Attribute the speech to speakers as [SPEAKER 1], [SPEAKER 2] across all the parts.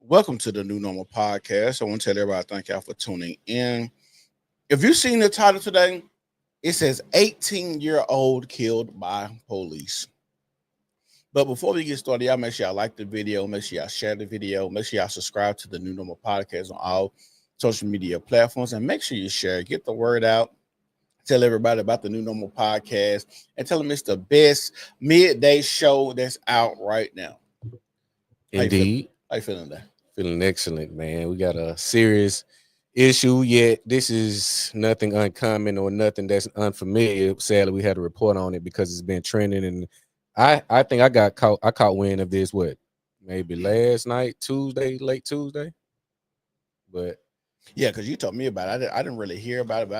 [SPEAKER 1] Welcome to the New Normal Podcast. I want to tell everybody thank y'all for tuning in. If you've seen the title today, it says 18-year-old killed by police. But before we get started, y'all make sure y'all like the video, make sure y'all share the video, make sure y'all subscribe to the New Normal Podcast on all social media platforms, and make sure you share, get the word out, tell everybody about the New Normal Podcast, and tell them it's the best midday show that's out right now.
[SPEAKER 2] Indeed.
[SPEAKER 1] How you feeling there?
[SPEAKER 2] Feeling excellent, man. We got a serious issue, yet this is nothing uncommon or nothing that's unfamiliar. Sadly, we had a report on it because it's been trending, and I think I caught wind of this maybe last night, late Tuesday. But
[SPEAKER 1] yeah, because you told me about it. I didn't really hear about it, but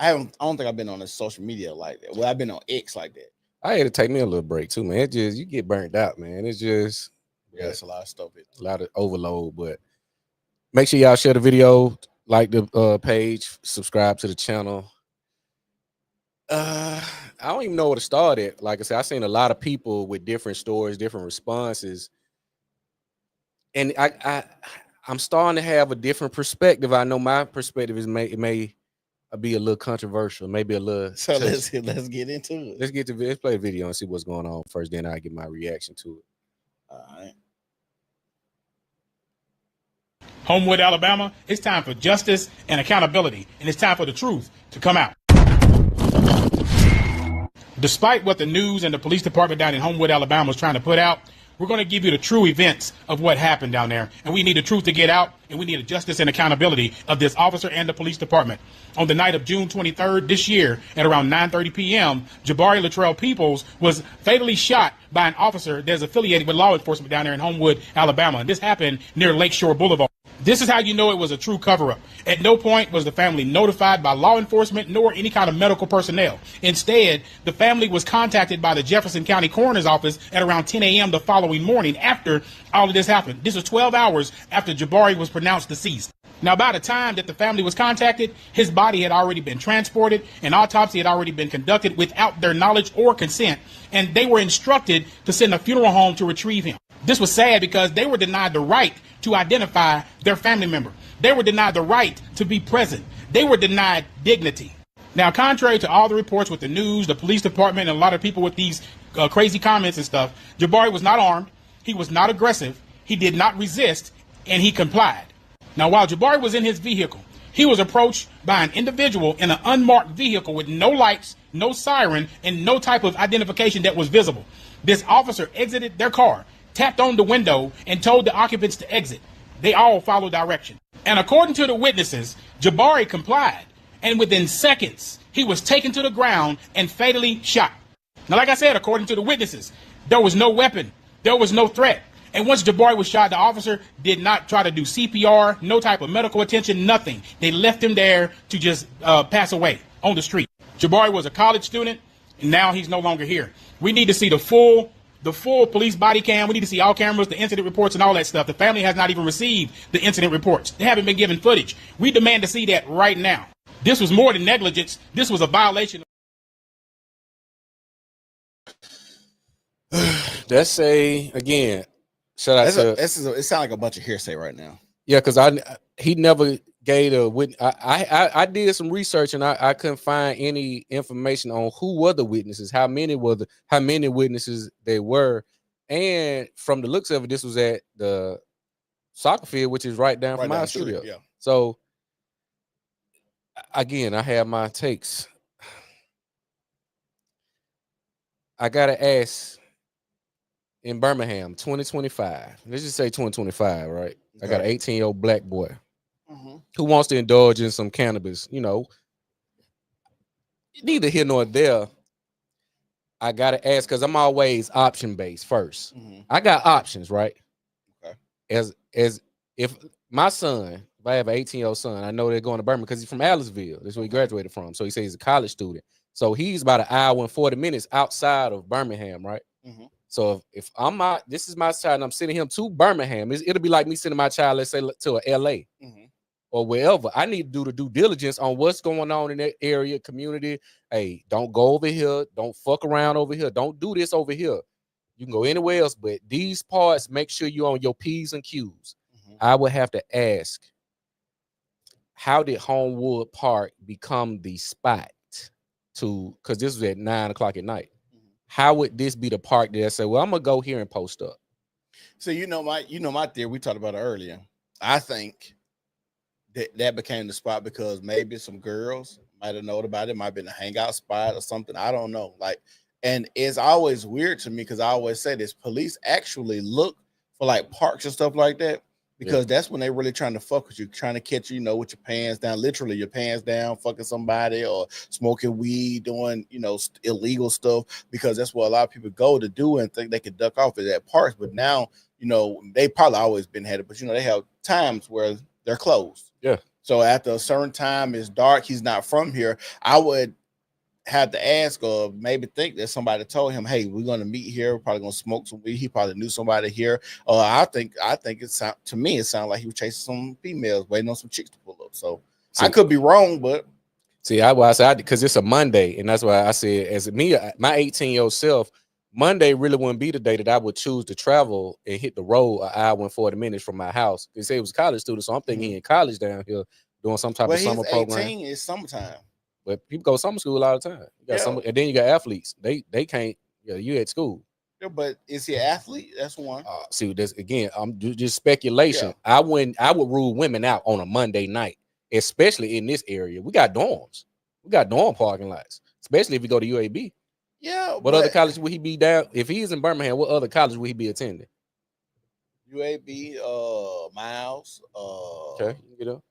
[SPEAKER 1] I don't think I've been on the social media like that. Well, I've been on X like that.
[SPEAKER 2] I had to take me a little break too, man. You get burnt out, man. It's just
[SPEAKER 1] it's a lot of stuff.
[SPEAKER 2] A lot of overload, but make sure y'all share the video, like the page, subscribe to the channel. I don't even know where to start at. Like I said, I've seen a lot of people with different stories, different responses, and I'm starting to have a different perspective. I know my perspective it may be a little controversial, maybe a little.
[SPEAKER 1] So let's get into it.
[SPEAKER 2] Let's play a video and see what's going on first. Then I get my reaction to it.
[SPEAKER 1] All right.
[SPEAKER 3] Homewood, Alabama, it's time for justice and accountability, and it's time for the truth to come out. Despite what the news and the police department down in Homewood, Alabama is trying to put out, we're going to give you the true events of what happened down there. And we need the truth to get out, and we need the justice and accountability of this officer and the police department. On the night of June 23rd this year at around 9:30 p.m., Jabari Latrell Peoples was fatally shot by an officer that's affiliated with law enforcement down there in Homewood, Alabama. And this happened near Lakeshore Boulevard. This is how you know it was a true cover-up. At no point was the family notified by law enforcement nor any kind of medical personnel. Instead, the family was contacted by the Jefferson County Coroner's Office at around 10 a.m. the following morning after all of this happened. This was 12 hours after Jabari was pronounced deceased. Now, by the time that the family was contacted, his body had already been transported. An autopsy had already been conducted without their knowledge or consent, and they were instructed to send a funeral home to retrieve him. This was sad because they were denied the right to identify their family member. They were denied the right to be present. They were denied dignity. Now, contrary to all the reports with the news, the police department, and a lot of people with these crazy comments and stuff, Jabari was not armed. He was not aggressive. He did not resist, and he complied. Now, while Jabari was in his vehicle, he was approached by an individual in an unmarked vehicle with no lights, no siren, and no type of identification that was visible. This officer exited their car, tapped on the window, and told the occupants to exit. They all followed direction. And according to the witnesses, Jabari complied. And within seconds, he was taken to the ground and fatally shot. Now, like I said, according to the witnesses, there was no weapon. There was no threat. And once Jabari was shot, the officer did not try to do CPR, no type of medical attention, nothing. They left him there to just pass away on the street. Jabari was a college student, and now he's no longer here. We need to see the full police body cam. We need to see all cameras, the incident reports, and all that stuff. The family has not even received the incident reports. They haven't been given footage. We demand to see that right now. This was more than negligence. This was a violation.
[SPEAKER 2] Let's again.
[SPEAKER 1] It sounds like a bunch of hearsay right now.
[SPEAKER 2] Yeah, because he never gave a witness. I did some research and I couldn't find any information on who were the witnesses, how many witnesses they were, and from the looks of it, this was at the soccer field, which is right down from our studio.
[SPEAKER 1] Yeah.
[SPEAKER 2] So again, I have my takes. I gotta ask. In Birmingham, 2025. Let's just say 2025, right? Okay. I got an 18-year-old black boy who wants to indulge in some cannabis. You know, neither here nor there. I gotta ask because I'm always option based first. I got options, right?
[SPEAKER 1] Okay.
[SPEAKER 2] As if my son, if I have an 18-year-old son, I know they're going to Birmingham because he's from Allisville. That's where he graduated from. So he says he's a college student. So he's about an hour and 40 minutes outside of Birmingham, right? So if I'm out, this is my child, and I'm sending him to Birmingham, it'll be like me sending my child, let's say, to a LA or wherever. I need to do the due diligence on what's going on in that area, community. Hey, don't go over here. Don't fuck around over here. Don't do this over here. You can go anywhere else, but these parts, make sure you're on your P's and Q's. I would have to ask, how did Homewood Park become the spot to? Because this was at 9 o'clock at night. How would this be the park that I say, well, I'm gonna go here and post up?
[SPEAKER 1] So my theory. We talked about it earlier. I think that became the spot because maybe some girls might have known about it. Might have been a hangout spot or something. I don't know. Like, and it's always weird to me because I always say this: police actually look for like parks and stuff like that because that's when they're really trying to fuck with you, trying to catch you, with your pants down, literally your pants down, fucking somebody or smoking weed, doing illegal stuff, because that's what a lot of people go to do and think they can duck off at parks. But now, they probably always been headed, but they have times where they're closed.
[SPEAKER 2] Yeah.
[SPEAKER 1] So after a certain time, it's dark. He's not from here. I would have to ask or maybe think that somebody told him, "Hey, we're going to meet here. We're probably going to smoke some weed." He probably knew somebody here. I think it sounded like he was chasing some females, waiting on some chicks to pull up. So I could be wrong, but
[SPEAKER 2] see, I said because it's a Monday, and that's why I said, as me, my 18-year-old self, Monday really wouldn't be the day that I would choose to travel and hit the road an hour and 40 minutes from my house. They say it was a college student, so I'm thinking he in college down here doing some type of summer program.
[SPEAKER 1] 18 is summertime.
[SPEAKER 2] But people go to summer school all the time. You got and then you got athletes. They can't. You at school.
[SPEAKER 1] Yeah, but is he an athlete? That's one.
[SPEAKER 2] See, this again. I'm just speculation. Yeah. I would rule women out on a Monday night, especially in this area. We got dorms. We got dorm parking lots, especially if you go to UAB.
[SPEAKER 1] Yeah.
[SPEAKER 2] What other college would he be down? If he's in Birmingham, what other college would he be attending?
[SPEAKER 1] UAB, Miles.
[SPEAKER 2] Okay, you get up.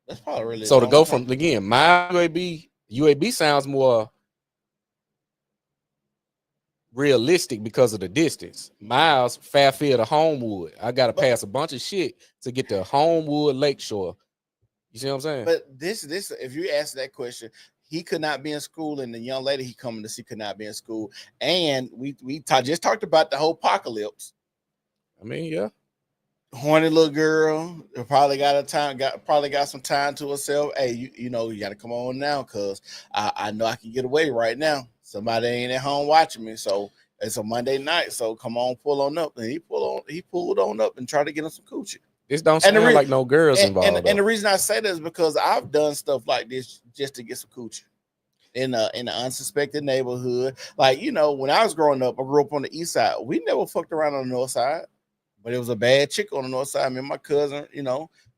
[SPEAKER 1] That's probably really
[SPEAKER 2] so to go from again. My UAB sounds more realistic because of the distance. Miles, Fairfield to Homewood. I got to pass a bunch of shit to get to Homewood Lakeshore. You see what I'm saying?
[SPEAKER 1] But this, if you ask that question, he could not be in school, and the young lady he coming to see could not be in school. And we just talked about the whole apocalypse.
[SPEAKER 2] I mean, yeah.
[SPEAKER 1] Horny little girl probably got some time to herself. Hey, you got to come on now because I know I can get away right now. Somebody ain't at home watching me, so it's a Monday night. So come on, pull on up. And he pulled on up and tried to get him some coochie.
[SPEAKER 2] This don't sound like no girls involved.
[SPEAKER 1] And the reason I say that is because I've done stuff like this just to get some coochie in an unsuspected neighborhood. Like, when I was growing up, I grew up on the east side. We never fucked around on the north side. But it was a bad chick on the north side. Me and my cousin,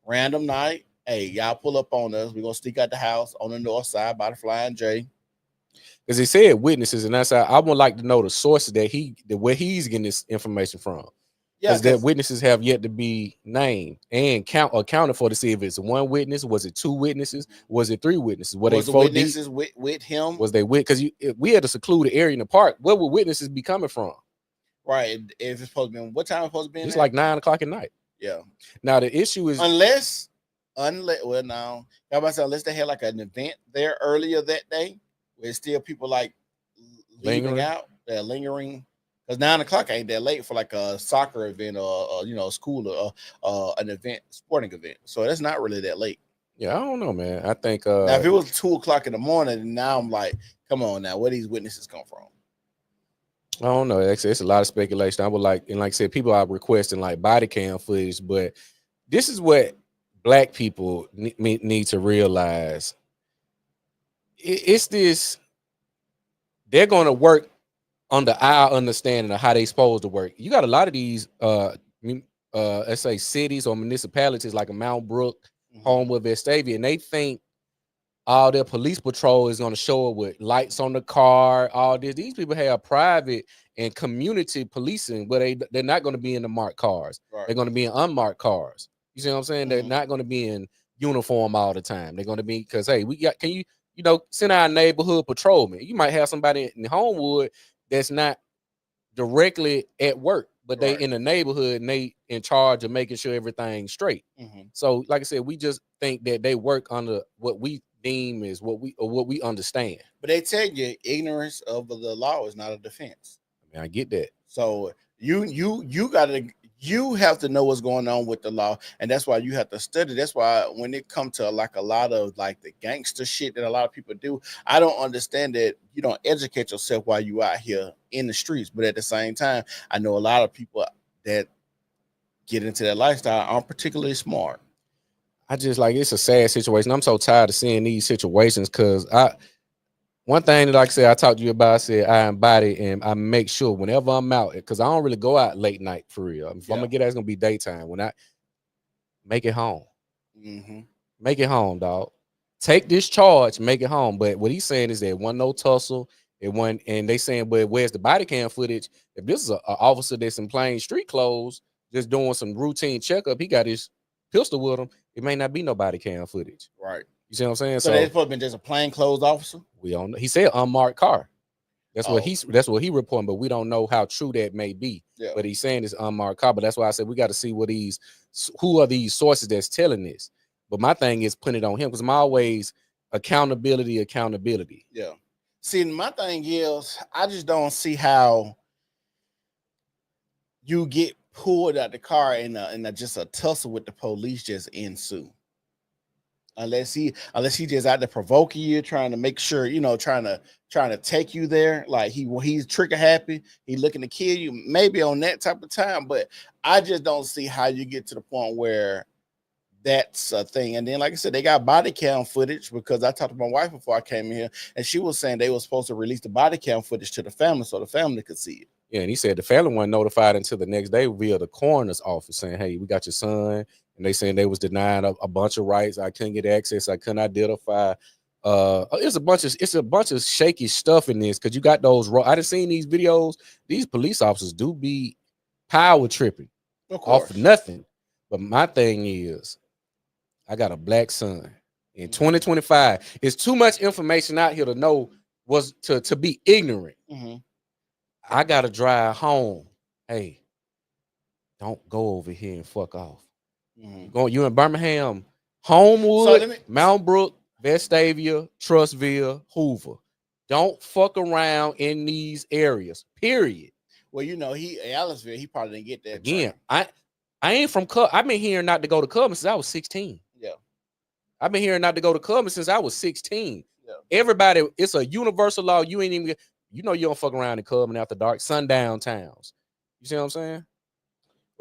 [SPEAKER 1] random night. Hey, y'all pull up on us. We're going to sneak out the house on the north side by the Flying J.
[SPEAKER 2] As he said, witnesses, and that's how I would like to know the sources where he's getting this information from. Yeah, because that witnesses have yet to be named and accounted for to see if it's one witness, was it two witnesses, was it three witnesses?
[SPEAKER 1] Was the witnesses with him?
[SPEAKER 2] Was they with? Because we had a secluded area in the park. Where would witnesses be coming from?
[SPEAKER 1] Right. If it's supposed to be, what time is it supposed to be?
[SPEAKER 2] It's like 9 o'clock at night.
[SPEAKER 1] Yeah.
[SPEAKER 2] Now the issue is
[SPEAKER 1] unless they had like an event there earlier that day, where still people like leaving out, they're lingering. Because 9 o'clock ain't that late for like a soccer event or school or an event, sporting event. So that's not really that late.
[SPEAKER 2] Yeah, I don't know, man. I think
[SPEAKER 1] now if it was 2 o'clock in the morning, now I'm like, come on now, where these witnesses come from?
[SPEAKER 2] I don't know. It's a lot of speculation. I would like, and like I said, people are requesting like body cam footage, but this is what Black people need to realize. It's this, they're going to work under our understanding of how they supposed to work. You got a lot of these, let's say cities or municipalities like a Mount Brook, Homewood, Vestavia, and they think all their police patrol is going to show up with lights on the car, all this. These people have private and community policing where they're not going to be in the marked cars. Right. They're going to be in unmarked cars. You see what I'm saying? They're not going to be in uniform all the time. They're going to be, because, hey, can you send our neighborhood patrolman. You might have somebody in Homewood that's not directly at work, but they in the neighborhood and they in charge of making sure everything's straight. So, like I said, we just think that they work under what we deem is what we understand.
[SPEAKER 1] But they tell you ignorance of the law is not a defense.
[SPEAKER 2] I mean, I get that.
[SPEAKER 1] So you have to know what's going on with the law, and that's why you have to study. That's why when it comes to like a lot of like the gangster shit that a lot of people do, I don't understand that you don't educate yourself while you out here in the streets. But at the same time, I know a lot of people that get into that lifestyle aren't particularly smart.
[SPEAKER 2] I just like it's a sad situation. I'm so tired of seeing these situations because one thing that like I said I talked to you about, I said I embody and I make sure whenever I'm out, because I don't really go out late night for real. If I'm gonna get out, it's gonna be daytime. When I make it home.
[SPEAKER 1] Mm-hmm.
[SPEAKER 2] Make it home, dog. Take this charge, make it home. But what he's saying is there wasn't no tussle. It wasn't, and they saying, but where's the body cam footage? If this is an officer that's in plain street clothes, just doing some routine checkup, he got his pistol with him. It may not be no body cam footage.
[SPEAKER 1] Right.
[SPEAKER 2] You see what I'm saying?
[SPEAKER 1] So they've probably been just a plainclothes officer.
[SPEAKER 2] We don't know. He said unmarked car. That's what he reporting, but we don't know how true that may be.
[SPEAKER 1] Yeah.
[SPEAKER 2] But he's saying it's unmarked car. But that's why I said we got to see who are these sources that's telling this. But my thing is putting it on him because I'm always accountability.
[SPEAKER 1] Yeah. See, my thing is I just don't see how you get pulled out the car and just a tussle with the police just ensue. Unless he just out there provoking you, trying to make sure, trying to take you there. Like he's trigger happy, he looking to kill you, maybe on that type of time. But I just don't see how you get to the point where that's a thing. And then, like I said, they got body cam footage because I talked to my wife before I came in here, and she was saying they were supposed to release the body cam footage to the family so the family could see it.
[SPEAKER 2] Yeah, and he said the family wasn't notified until the next day via the coroner's office saying, hey, we got your son. And they saying they was denying a bunch of rights. I couldn't get access. I couldn't identify. It's a bunch of shaky stuff in this because you got those. I done seen these videos. These police officers do be power tripping off of nothing. But my thing is, I got a black son in 2025. It's too much information out here to know to be ignorant.
[SPEAKER 1] Mm-hmm.
[SPEAKER 2] I gotta drive home. Hey, don't go over here and fuck off. Mm-hmm. You in Birmingham, Homewood, Mount Brook, Vestavia, Trustville, Hoover. Don't fuck around in these areas. Period.
[SPEAKER 1] Well, Aliceville, he probably didn't get that.
[SPEAKER 2] Again, I ain't from Cub. I've been hearing not to go to Cubman since I was 16.
[SPEAKER 1] Yeah.
[SPEAKER 2] I've been hearing not to go to Cubman since I was 16.
[SPEAKER 1] Yeah.
[SPEAKER 2] Everybody, it's a universal law. You ain't even, you don't fuck around in Cubman after dark, sundown towns. You see what I'm saying?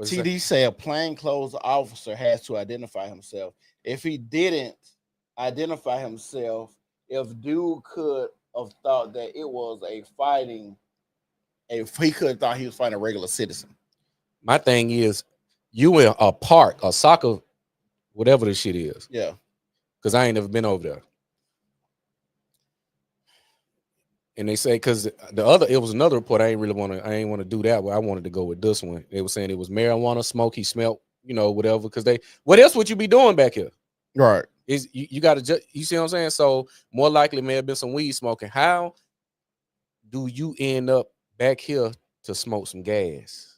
[SPEAKER 1] TD say a plainclothes officer has to identify himself. If he didn't identify himself, if dude could have thought that it was if he could have thought he was fighting a regular citizen.
[SPEAKER 2] My thing is, you in a park, a soccer, whatever this shit is.
[SPEAKER 1] Yeah.
[SPEAKER 2] Because I ain't never been over there. And they say because it was another report. I ain't want to do that. But I wanted to go with this one. They were saying it was marijuana smoke. He smelled, whatever. Because what else would you be doing back here?
[SPEAKER 1] Right.
[SPEAKER 2] Is you got to you see what I'm saying? So more likely may have been some weed smoking. How do you end up back here to smoke some gas?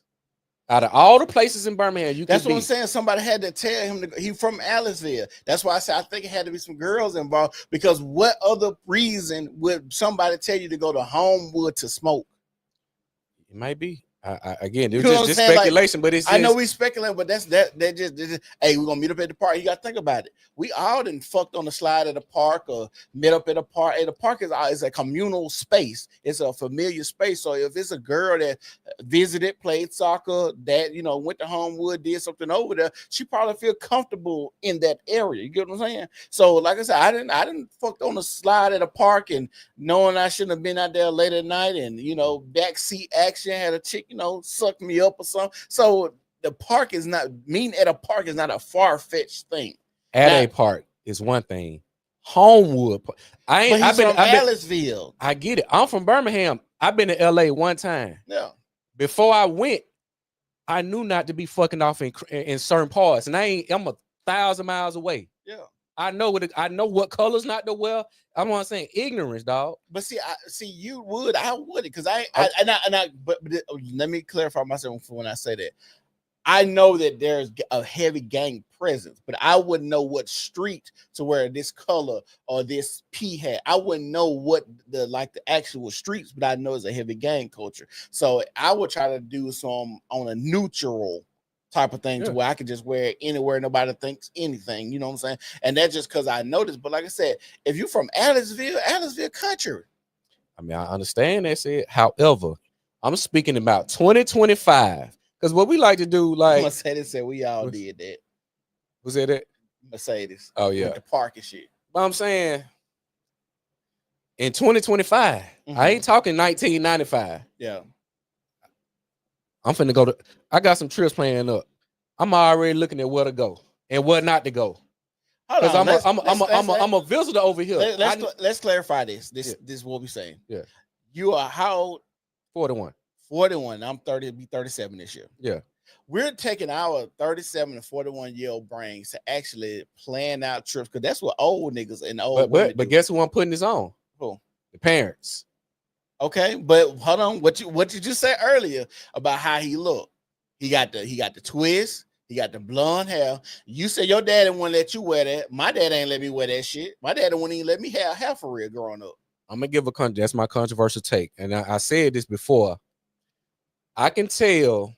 [SPEAKER 2] Out of all the places in Birmingham,
[SPEAKER 1] that's what I'm saying. Somebody had to tell him he from Aliceville. That's why I said I think it had to be some girls involved. Because what other reason would somebody tell you to go to Homewood to smoke?
[SPEAKER 2] It might be. Again, it was just speculation, but it's.
[SPEAKER 1] I know we speculate, but that's just. Hey, we're gonna meet up at the park. You gotta think about it. We all done fucked on the slide at the park or met up at a park. And the park is a communal space. It's a familiar space. So if it's a girl that visited, played soccer, that went to Homewood, did something over there, she probably feel comfortable in that area. You get what I'm saying? So like I said, I didn't fucked on the slide at a park and knowing I shouldn't have been out there late at night and backseat action had a chick. Suck me up or something. So the park is not at a park is not a far-fetched thing.
[SPEAKER 2] A park is one thing. Homewood. I've been from
[SPEAKER 1] Aliceville.
[SPEAKER 2] I get it. I'm from Birmingham. I've been to LA one time.
[SPEAKER 1] Yeah.
[SPEAKER 2] Before I went, I knew not to be fucking off in certain parts, and I'm 1,000 miles away.
[SPEAKER 1] Yeah.
[SPEAKER 2] I know what colors not to wear. I'm not saying ignorance, dog.
[SPEAKER 1] But you would, I would, because but let me clarify myself for when I say that. I know that there's a heavy gang presence, but I wouldn't know what street to wear this color or this P hat. I wouldn't know what the actual streets, but I know it's a heavy gang culture. So I would try to do some on a neutral type of thing to where I could just wear it anywhere, nobody thinks anything, you know what I'm saying? And that's just because I noticed. But like I said, if you're from Aliceville country.
[SPEAKER 2] I mean, I understand that's it. However, I'm speaking about 2025. Because what we like to do, like,
[SPEAKER 1] Mercedes said we all
[SPEAKER 2] What's-
[SPEAKER 1] did that.
[SPEAKER 2] was it that?
[SPEAKER 1] Mercedes.
[SPEAKER 2] Oh
[SPEAKER 1] With
[SPEAKER 2] yeah.
[SPEAKER 1] the park and shit.
[SPEAKER 2] But I'm saying in 2025,
[SPEAKER 1] Mhm.
[SPEAKER 2] I ain't talking 1995.
[SPEAKER 1] Yeah.
[SPEAKER 2] I'm finna go to. I got some trips planned up. I'm already looking at where to go and where not to go.
[SPEAKER 1] Hold
[SPEAKER 2] Because
[SPEAKER 1] on.
[SPEAKER 2] I'm a visitor over here.
[SPEAKER 1] Let's clarify this. This is what we're saying.
[SPEAKER 2] Yeah.
[SPEAKER 1] You are how old?
[SPEAKER 2] 41.
[SPEAKER 1] 41. I'm 30, be 37 this year.
[SPEAKER 2] Yeah.
[SPEAKER 1] We're taking our 37 and 41-year-old brains to actually plan out trips because that's what old niggas and old women
[SPEAKER 2] But
[SPEAKER 1] do.
[SPEAKER 2] guess who I'm putting this on?
[SPEAKER 1] Who?
[SPEAKER 2] The parents.
[SPEAKER 1] Okay, but hold on. What did you say earlier about how he looked? He got the twist. He got the blonde hair. You said your daddy wouldn't let you wear that. My dad ain't let me wear that shit. My daddy wouldn't even let me have hair for real growing up.
[SPEAKER 2] I'm gonna give that's my controversial take, and I said this before. I can tell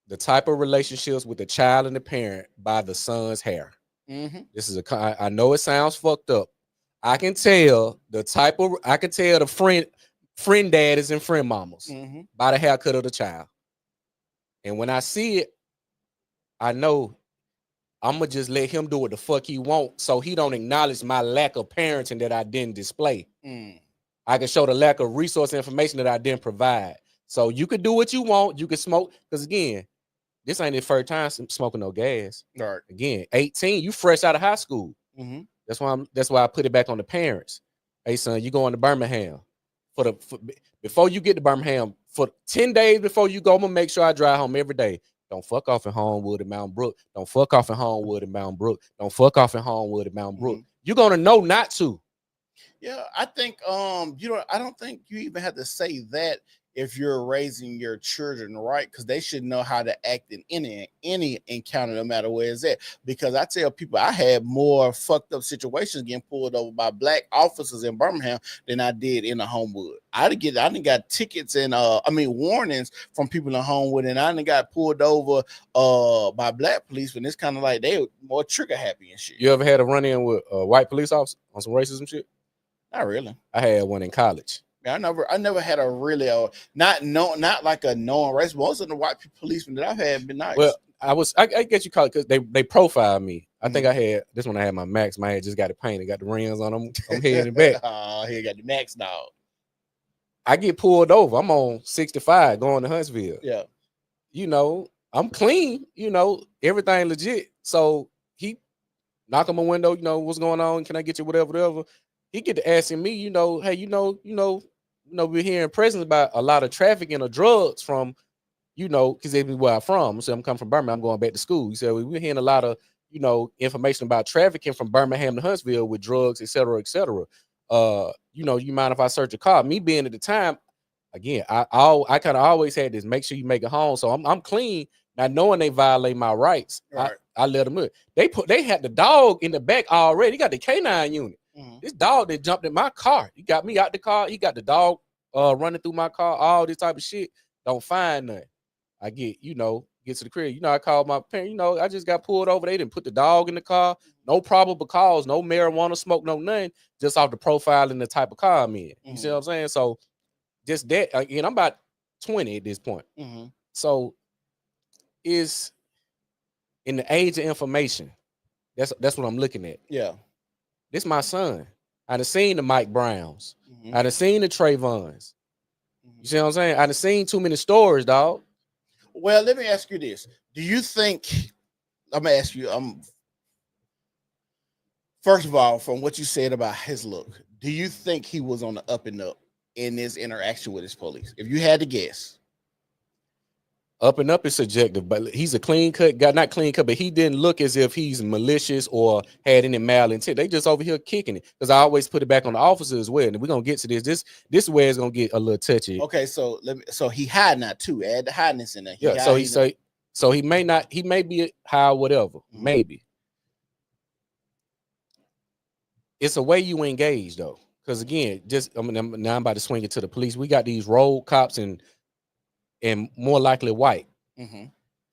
[SPEAKER 2] the type of relationships with the child and the parent by the son's hair.
[SPEAKER 1] Mm-hmm.
[SPEAKER 2] This is I know it sounds fucked up. I can tell the friend daddies and friend mamas
[SPEAKER 1] Mm-hmm.
[SPEAKER 2] by the haircut of the child. And when I see it, I know I'm gonna just let him do what the fuck he want, so he don't acknowledge my lack of parenting that I didn't display. I can show the lack of resource information that I didn't provide. So you could do what you want. You can smoke, because again, this ain't the first time smoking no gas.
[SPEAKER 1] Right.
[SPEAKER 2] Again, 18, you fresh out of high school.
[SPEAKER 1] Mm-hmm.
[SPEAKER 2] That's why I put it back on the parents. Hey son, you going to Birmingham before you get to Birmingham, for 10 days before you go, I'm gonna make sure I drive home every day. Don't fuck off in Homewood and Mount Brook. Don't fuck off in Homewood and Mount Brook. Don't fuck off in Homewood and Mount Brook. You're gonna know not to.
[SPEAKER 1] Yeah, I think I don't think you even have to say that if you're raising your children right, because they should know how to act in any encounter, no matter where it's at. Because I tell people I had more fucked up situations getting pulled over by black officers in Birmingham than I did in the Homewood. I didn't got tickets and warnings from people in Homewood, and I didn't got pulled over by black police when it's kind of like they were more trigger happy and shit.
[SPEAKER 2] You ever had a run-in with a white police officer on some racism shit?
[SPEAKER 1] Not really.
[SPEAKER 2] I had one in college.
[SPEAKER 1] I never had a really not like a known race. Most of the white policemen that I've had been nice.
[SPEAKER 2] Well, I guess you call it because they profiled me. I think I had this one. I had my Max. My head just got it painted, got the rims on them. I'm head and back.
[SPEAKER 1] Oh, he got the Max dog.
[SPEAKER 2] I get pulled over. I'm on 65 going to Huntsville.
[SPEAKER 1] Yeah.
[SPEAKER 2] I'm clean. Everything legit. So he knock on my window. What's going on? Can I get you whatever? He get to asking me. Hey, we're hearing presence about a lot of trafficking of drugs from, because they be where I'm from. So I'm coming from Birmingham. I'm going back to school. He said we're hearing a lot of, information about trafficking from Birmingham to Huntsville with drugs, et cetera, et cetera. You mind if I search a car? Me being at the time, again, I kind of always had this: make sure you make it home. So I'm clean, not knowing they violate my rights.
[SPEAKER 1] Right.
[SPEAKER 2] I let them in. They had the dog in the back already. He got the K9 unit.
[SPEAKER 1] Mm-hmm.
[SPEAKER 2] This dog that jumped in my car. He got me out the car. He got the dog running through my car. All this type of shit. Don't find nothing. I get to the crib. I called my parents. I just got pulled over. They didn't put the dog in the car. No probable cause. No marijuana smoke. No nothing. Just off the profile and the type of car I'm in. You see what I'm saying? So just that. Again, I'm about 20 at this point.
[SPEAKER 1] Mm-hmm.
[SPEAKER 2] So is in the age of information. That's what I'm looking at.
[SPEAKER 1] Yeah.
[SPEAKER 2] This my son. I done seen the Mike Browns.
[SPEAKER 1] Mm-hmm.
[SPEAKER 2] I done seen the Trayvons. You see what I'm saying? I done seen too many stories, dog.
[SPEAKER 1] Well, let me ask you this. Do you think, I'm going to ask you, first of all, from what you said about his look, do you think he was on the up and up in this interaction with his police? If you had to guess.
[SPEAKER 2] Up and up is subjective, but he's a clean cut guy, not clean cut, but he didn't look as if he's malicious or had any malintent. They just over here kicking it, because I always put it back on the officer as well. And we're gonna get to this. This is where it's gonna get a little touchy.
[SPEAKER 1] Okay, so he hiding that too. Add the hidiness in there.
[SPEAKER 2] So he may be high, whatever, maybe. It's a way you engage though, because again, now I'm about to swing it to the police. We got these road cops and more likely white.
[SPEAKER 1] Mm-hmm.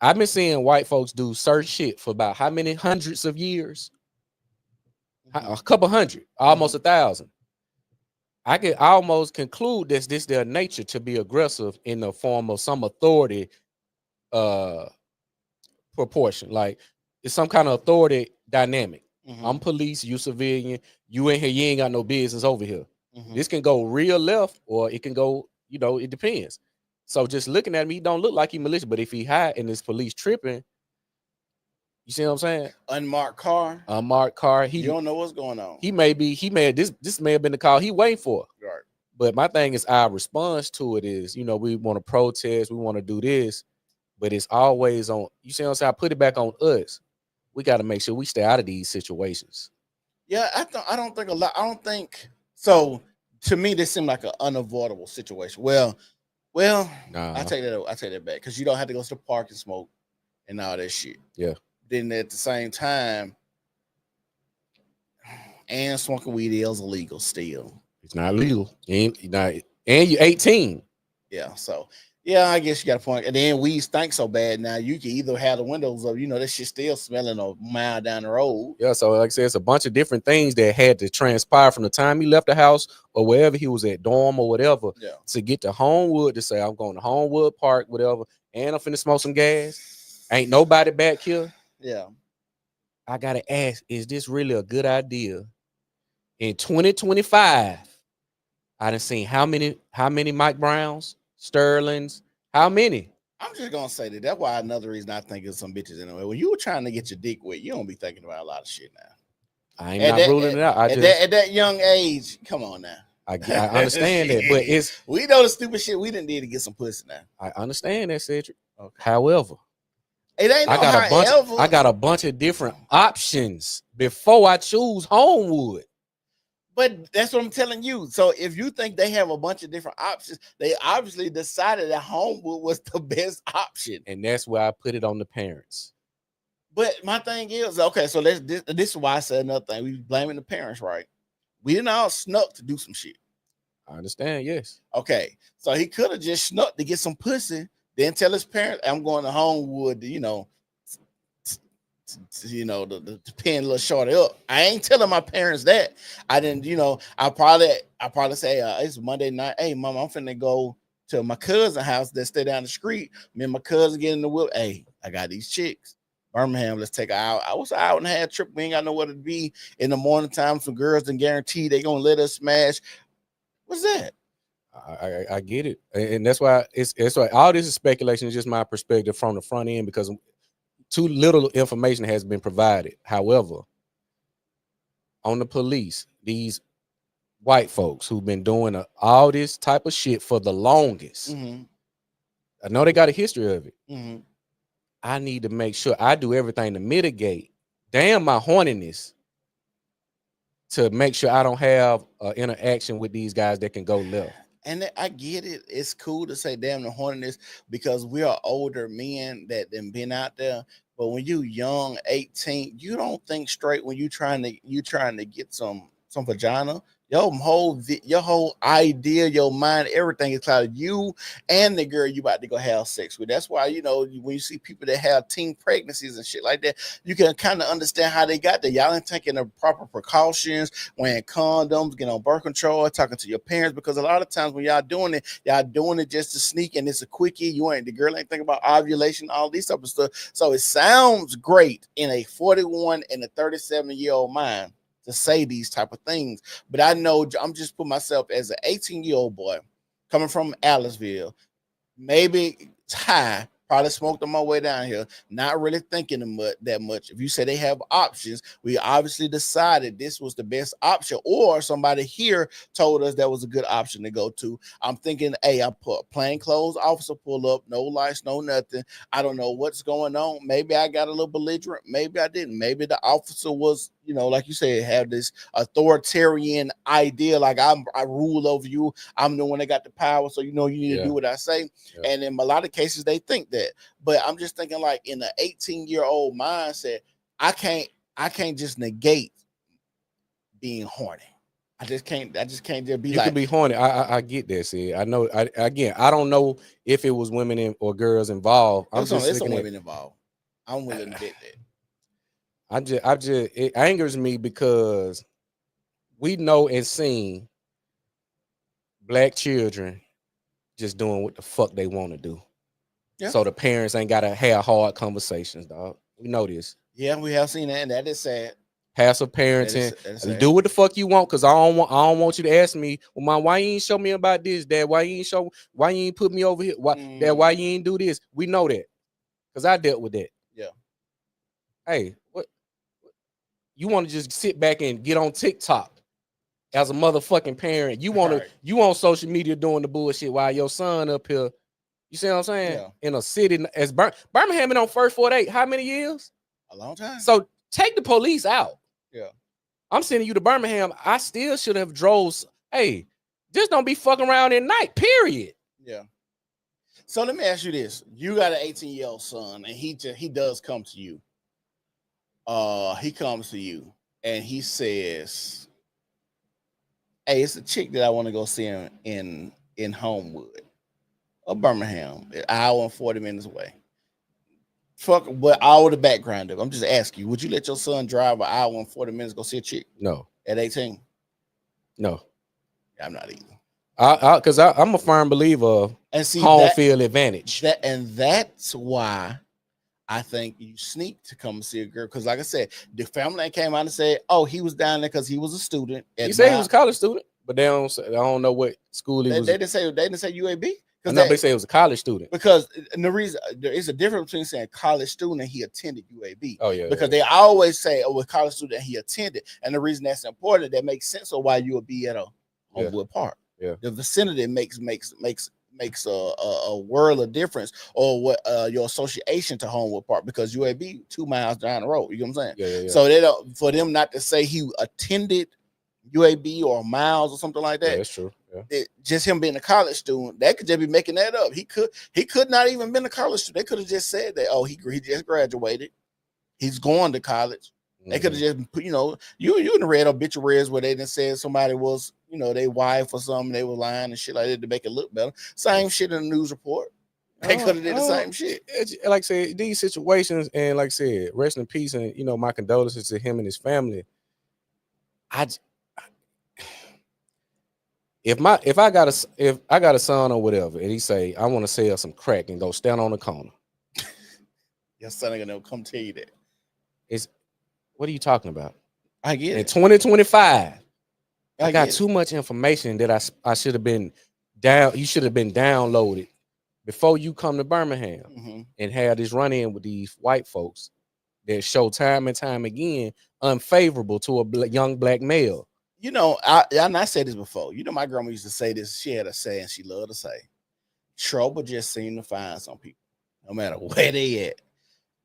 [SPEAKER 2] I've been seeing white folks do certain shit for about how many hundreds of years?
[SPEAKER 1] Mm-hmm.
[SPEAKER 2] A couple hundred, almost 1,000. I can almost conclude this their nature to be aggressive in the form of some authority uh proportion. Like it's some kind of authority dynamic.
[SPEAKER 1] Mhm,
[SPEAKER 2] I'm police, you civilian, you in here, you ain't got no business over here.
[SPEAKER 1] mhm.
[SPEAKER 2] This can go real left or it can go, it depends. So just looking at me, he don't look like he malicious, but if he high and this police tripping, you see what I'm saying?
[SPEAKER 1] Unmarked car.
[SPEAKER 2] Unmarked car,
[SPEAKER 1] You don't know what's going on.
[SPEAKER 2] he may have this may have been the call he waiting for.
[SPEAKER 1] Right.
[SPEAKER 2] But my thing is our response to it is, we want to protest, we want to do this, but it's always on, you see what I'm saying? I put it back on us. We got to make sure we stay out of these situations.
[SPEAKER 1] Yeah, I don't think a lot. I don't think so. To me, this seemed like an unavoidable situation. Well,
[SPEAKER 2] Nah.
[SPEAKER 1] I take that back because you don't have to go to the park and smoke and all that shit.
[SPEAKER 2] Yeah.
[SPEAKER 1] Then at the same time, and smoking weed is illegal still.
[SPEAKER 2] It's not legal. And you're 18.
[SPEAKER 1] Yeah, so yeah, I guess you got a point. And then weed stinks so bad now. You can either have the windows up, that shit still smelling a mile down the road.
[SPEAKER 2] Yeah, so like I said, it's a bunch of different things that had to transpire from the time he left the house or wherever he was at, dorm or whatever, to get to Homewood to say, I'm going to Homewood Park, whatever, and I'm finna smoke some gas. Ain't nobody back here.
[SPEAKER 1] Yeah.
[SPEAKER 2] I gotta ask, is this really a good idea? In 2025, I done seen how many Mike Browns, Sterlings, how many?
[SPEAKER 1] I'm just gonna say that's why another reason I think it's some bitches anyway. When you were trying to get your dick wet, you don't be thinking about a lot of shit now.
[SPEAKER 2] I ain't not ruling it out.
[SPEAKER 1] At that young age, come on now.
[SPEAKER 2] I understand that, but
[SPEAKER 1] we know the stupid shit we didn't need to get some pussy now.
[SPEAKER 2] I understand that, Cedric.
[SPEAKER 1] Okay.
[SPEAKER 2] However,
[SPEAKER 1] it ain't
[SPEAKER 2] I got a bunch of different options before I choose Homewood.
[SPEAKER 1] But that's what I'm telling you. So if you think they have a bunch of different options, they obviously decided that Homewood was the best option.
[SPEAKER 2] And that's why I put it on the parents.
[SPEAKER 1] But my thing is, okay, so this is why I said another thing. We blaming the parents, right? We didn't all snuck to do some shit.
[SPEAKER 2] I understand, yes.
[SPEAKER 1] Okay, so he could have just snuck to get some pussy, then tell his parents, I'm going to Homewood, to pin a little shorty up. I ain't telling my parents that. I didn't, I probably say it's Monday night. Hey, mom, I'm finna go to my cousin's house that stay down the street. Me and my cousin get in the whip. Hey, I got these chicks. Birmingham, let's take an hour. I was an hour and a half trip. We ain't got nowhere to be in the morning time. Some girls didn't guarantee they gonna let us smash. What's that?
[SPEAKER 2] I get it, and that's why it's why all this is speculation. Is just my perspective from the front end because too little information has been provided. However, on the police, these white folks who've been doing all this type of shit for the longest, I know they got a history of it. I need to make sure I do everything to mitigate my horniness to make sure I don't have an interaction with these guys that can go left.
[SPEAKER 1] And I get it. It's cool to say damn the horniness because we are older men that done been out there. But when you young, 18, you don't think straight when you trying to get some vagina. Your whole idea, your mind, everything is clouded. You and the girl you about to go have sex with. That's why, when you see people that have teen pregnancies and shit like that, you can kind of understand how they got there. Y'all ain't taking the proper precautions, wearing condoms, getting on birth control, talking to your parents, because a lot of times when y'all doing it just to sneak and it's a quickie. The girl ain't thinking about ovulation, all these type of stuff. So it sounds great in a 41 and a 37-year-old mind to say these type of things, but I know I'm just putting myself as an 18-year-old boy coming from Aliceville, maybe high, probably smoked on my way down here, not really thinking that much. If you say they have options, we obviously decided this was the best option, or somebody here told us that was a good option to go to. I'm thinking, hey, I put plainclothes officer pull up, no lights, no nothing. I don't know what's going on. Maybe I got a little belligerent. Maybe I didn't. Maybe the officer was, like you said, have this authoritarian idea, like I rule over you. I'm the one that got the power, so you need to do what I say. Yeah. And in a lot of cases, they think that. But I'm just thinking, like in the 18-year-old mindset, I can't just negate being horny. I just can't just be
[SPEAKER 2] you like, can be horny. I get that. See, I know. I don't know if it was women or girls involved.
[SPEAKER 1] It's some women involved. I'm willing to bet that.
[SPEAKER 2] It angers me because we know and seen black children just doing what the fuck they want to do.
[SPEAKER 1] Yeah.
[SPEAKER 2] So the parents ain't gotta have hard conversations, dog. We know this.
[SPEAKER 1] Yeah, we have seen that, and that is sad.
[SPEAKER 2] Passive parenting. Do what the fuck you want, cause I don't want you to ask me, well, Mom, why you ain't show me about this, Dad? Why you ain't put me over here? Dad, why you ain't do this? We know that. Cause I dealt with that.
[SPEAKER 1] Yeah.
[SPEAKER 2] Hey, what you want to just sit back and get on TikTok as a motherfucking parent? You want to you on social media doing the bullshit while your son up here. You see what I'm saying?
[SPEAKER 1] Yeah.
[SPEAKER 2] In a city as Birmingham been on first 48. How many years?
[SPEAKER 1] A long time.
[SPEAKER 2] So take the police out.
[SPEAKER 1] Yeah.
[SPEAKER 2] I'm sending you to Birmingham. I still should have drove. Hey, just don't be fucking around at night, period.
[SPEAKER 1] Yeah. So let me ask you this. You got an 18-year-old son, and he does come to you. He comes to you and he says, hey, it's a chick that I want to go see in Homewood or Birmingham, an hour and 40 minutes away. Fuck what all the background of. I'm just asking you, would you let your son drive an hour and 40 minutes go see a chick?
[SPEAKER 2] No.
[SPEAKER 1] At 18?
[SPEAKER 2] No.
[SPEAKER 1] I'm not either.
[SPEAKER 2] Because I'm a firm believer of home field advantage.
[SPEAKER 1] That's why I think you sneak to come see a girl. Because like I said, the family came out and said, oh, he was down there because he was a student.
[SPEAKER 2] He said he was a college student, but I don't know what school he was.
[SPEAKER 1] They didn't say UAB.
[SPEAKER 2] No, they say he was a college student.
[SPEAKER 1] Because the reason there is a difference between saying college student and he attended UAB.
[SPEAKER 2] Oh yeah.
[SPEAKER 1] Because they always say, oh, with college student he attended, and the reason that's important, that makes sense of why you would be at a Homewood Park.
[SPEAKER 2] Yeah.
[SPEAKER 1] The vicinity makes a world of difference, or what your association to Homewood Park, because UAB 2 miles down the road. You know what I'm saying?
[SPEAKER 2] Yeah.
[SPEAKER 1] So they don't, for them not to say he attended UAB or Miles or something like that.
[SPEAKER 2] Yeah, that's true. Yeah.
[SPEAKER 1] Just him being a college student, they could just be making that up. He could not even been a college student. They could have just said that, oh, he just graduated, he's going to college. They could have just put, you in the read obituaries where they didn't say somebody was, their wife or something, they were lying and shit like that to make it look better. Same shit in the news report. They could have did the same shit.
[SPEAKER 2] Like I said, these situations, and like I said, rest in peace, and my condolences to him and his family. If I got a son or whatever, and he say, I want to sell some crack and go stand on the corner,
[SPEAKER 1] your son ain't gonna come tell you that.
[SPEAKER 2] What are you talking about?
[SPEAKER 1] I get it.
[SPEAKER 2] In 2025, I got too much information that I should have been down. You should have been downloaded before you come to Birmingham and have this run in with these white folks that show time and time again unfavorable to a young black male.
[SPEAKER 1] I said this before. My grandma used to say this. She had a saying she loved to say, trouble just seem to find some people, no matter where they at.